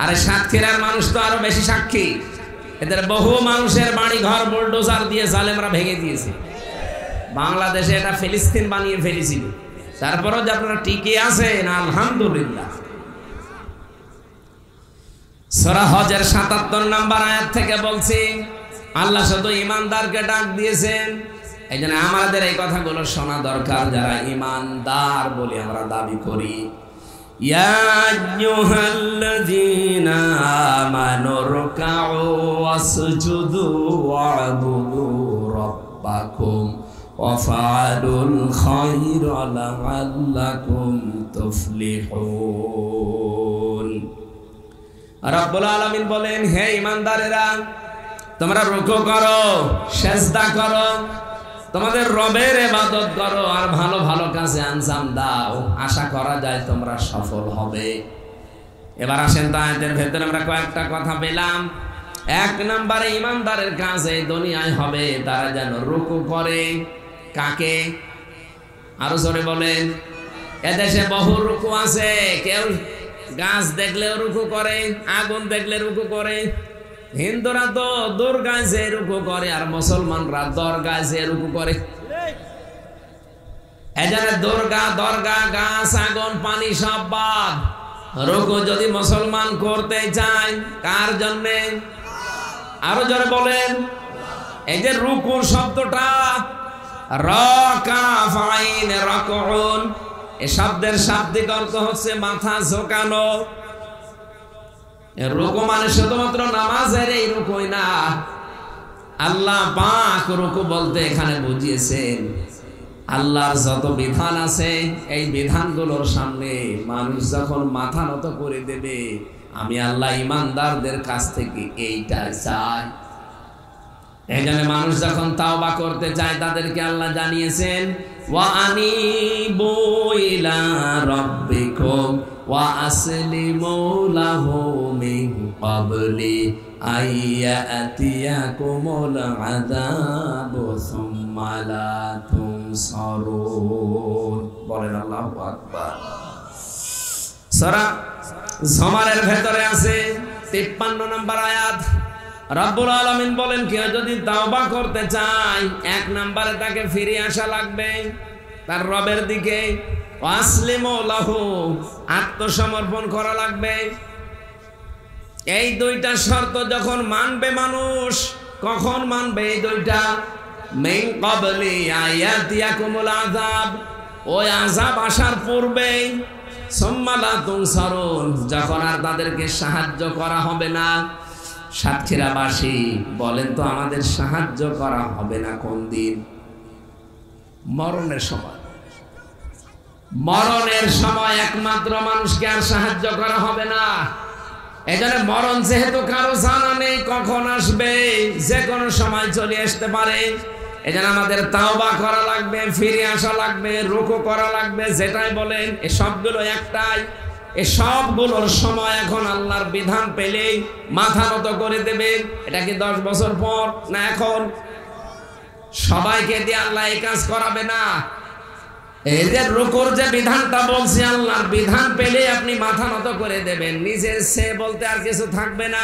আরে সাতক্ষীরার মানুষ তো আরো বেশি সাক্ষী। এদের বহু মানুষের বাড়ি ঘর বুলডোজার দিয়ে জালেমরা ভেঙে দিয়েছে। বাংলাদেশে এটা ফিলিস্তিন বানিয়ে ফেলেছিল, তারপরেও যে আপনারা টিকে আছেন, আলহামদুলিল্লাহ। সূরা হজের ৭৭ নম্বর আয়াত থেকে বলছি, আল্লাহ শুধু ঈমানদারকে ডাক দিয়েছেন। এই জন্য আমাদের এই কথাগুলো শোনা দরকার, যারা ঈমানদার বলে আমরা দাবি করি। ইয়া আইয়ুহাল্লাযীনা আমানু রুকউ ওয়াসজুদু ওয়া'বুদু রাব্বাকুম ওয়াফআলুল খায়রা লাআল্লাকুম তুফলিহুন। রব্বুল আলামিন বলেন, হে ঈমানদারেরা, তোমরা রুকু করো, সিজদা করো, তোমাদের রবের ইবাদত করো, আর ভালো ভালো কাজে আঞ্জাম দাও, আশা করা যায় তোমরা সফল হবে। এবার আসেন তো আয়াতের ভেতরে আমরা কয়েকটা কথা পেলাম। এক নম্বরে ঈমানদারের কাজ এই দুনিয়ায় হবে তারা যেন রুকু করে। কাকে? আরো জোরে বলেন। এদেশে বহু রুকু আছে, কেউ গাছ দেখলেও রুকু করে, আগুন দেখলে রুকু করে। হিন্দুরা তো দুর্গায় যে রুকু করে, আর মুসলমানরা দরগায় যে রুকু করে। এখানে দুর্গা দরগা, গাছ, আগুন, পানি সব বাদ। রুকু যদি মুসলমান করতে চায়, কার জন্যে? আরো জোরে বলেন। এই যে রুকু শব্দটা, রাকা ফাইন রাকুন, এই শব্দের শাব্দিক অর্থ হচ্ছে মাথা ঝোঁকানো। রুকু মানে শুধুমাত্র নামাজের এই রুকুই না, আল্লাহ পাক রুকু বলতে এখানে বুঝিয়েছেন আল্লাহর যত বিধান আছে এই বিধানগুলোর সামনে মানুষ যখন মাথা নত করে দেবে, আমি আল্লাহ ঈমানদারদের কাছ থেকে এইটা চাই। এখানে মানুষ যখন তাওবা করতে চায় তাদেরকে আল্লাহ জানিয়েছেন, ওয়া আনিবু ইলা রাব্বিকুম ওয়া আসলিমু লাহু মিন ক্বাবলি আইয়াতিয়াকুমুল আযাবু সুম্মা লা তুনসারুন। বলেন আল্লাহু আকবার। সূরা জুমারের ভেতরে আছে 53 নম্বর আয়াত। রব্বুল আলামিন বলেন, কেউ যদি তাওবা করতে চায়, এক নম্বরে তাকে ফিরে আসা লাগবে তার রবের দিকে, আসলিমু লাহু, আত্মসমর্পণ করা লাগবে। এই দুইটা শর্ত যখন মানবে মানুষ, কখন মানবে এই দুইটা? মিন ক্বাবলি আয়াতিয়াকুমুল আযাব, ওই আযাব আসার পূর্বে, সুম্মা লা তুনসারুন, যখন আর তাদেরকে সাহায্য করা হবে না। সাতক্ষীরাবাসী বলেন তো, আমাদের সাহায্য করা হবে না কোন দিন? মরণের সময়। মরণের সময় একমাত্র মানুষকে আর সাহায্য করা হবে না। এখানে মরণ যেহেতু কারো জানা নেই কখন আসবে, যে কোনো সময় চলে আসতে পারে, এজন্য আমাদের তাওবা করা লাগবে, ফিরে আসা লাগবে, রুকু করা লাগবে। যেটাই বলেন, এই সবগুলো একটাই। এই সবগুলোর সময় এখন আল্লাহর বিধান পেলেই মাথা নত করে দেবেন। এটা কি 10 বছর পর না এখন? সবাইকে দিয়ে আল্লাহ এই কাজ করাবে না। এই যে রুকুর যে বিধানটা বলছি, আল্লাহর বিধান পেলে আপনি মাথা নত করে দেবেন, নিজের সে বলতে আর কিছু থাকবে না।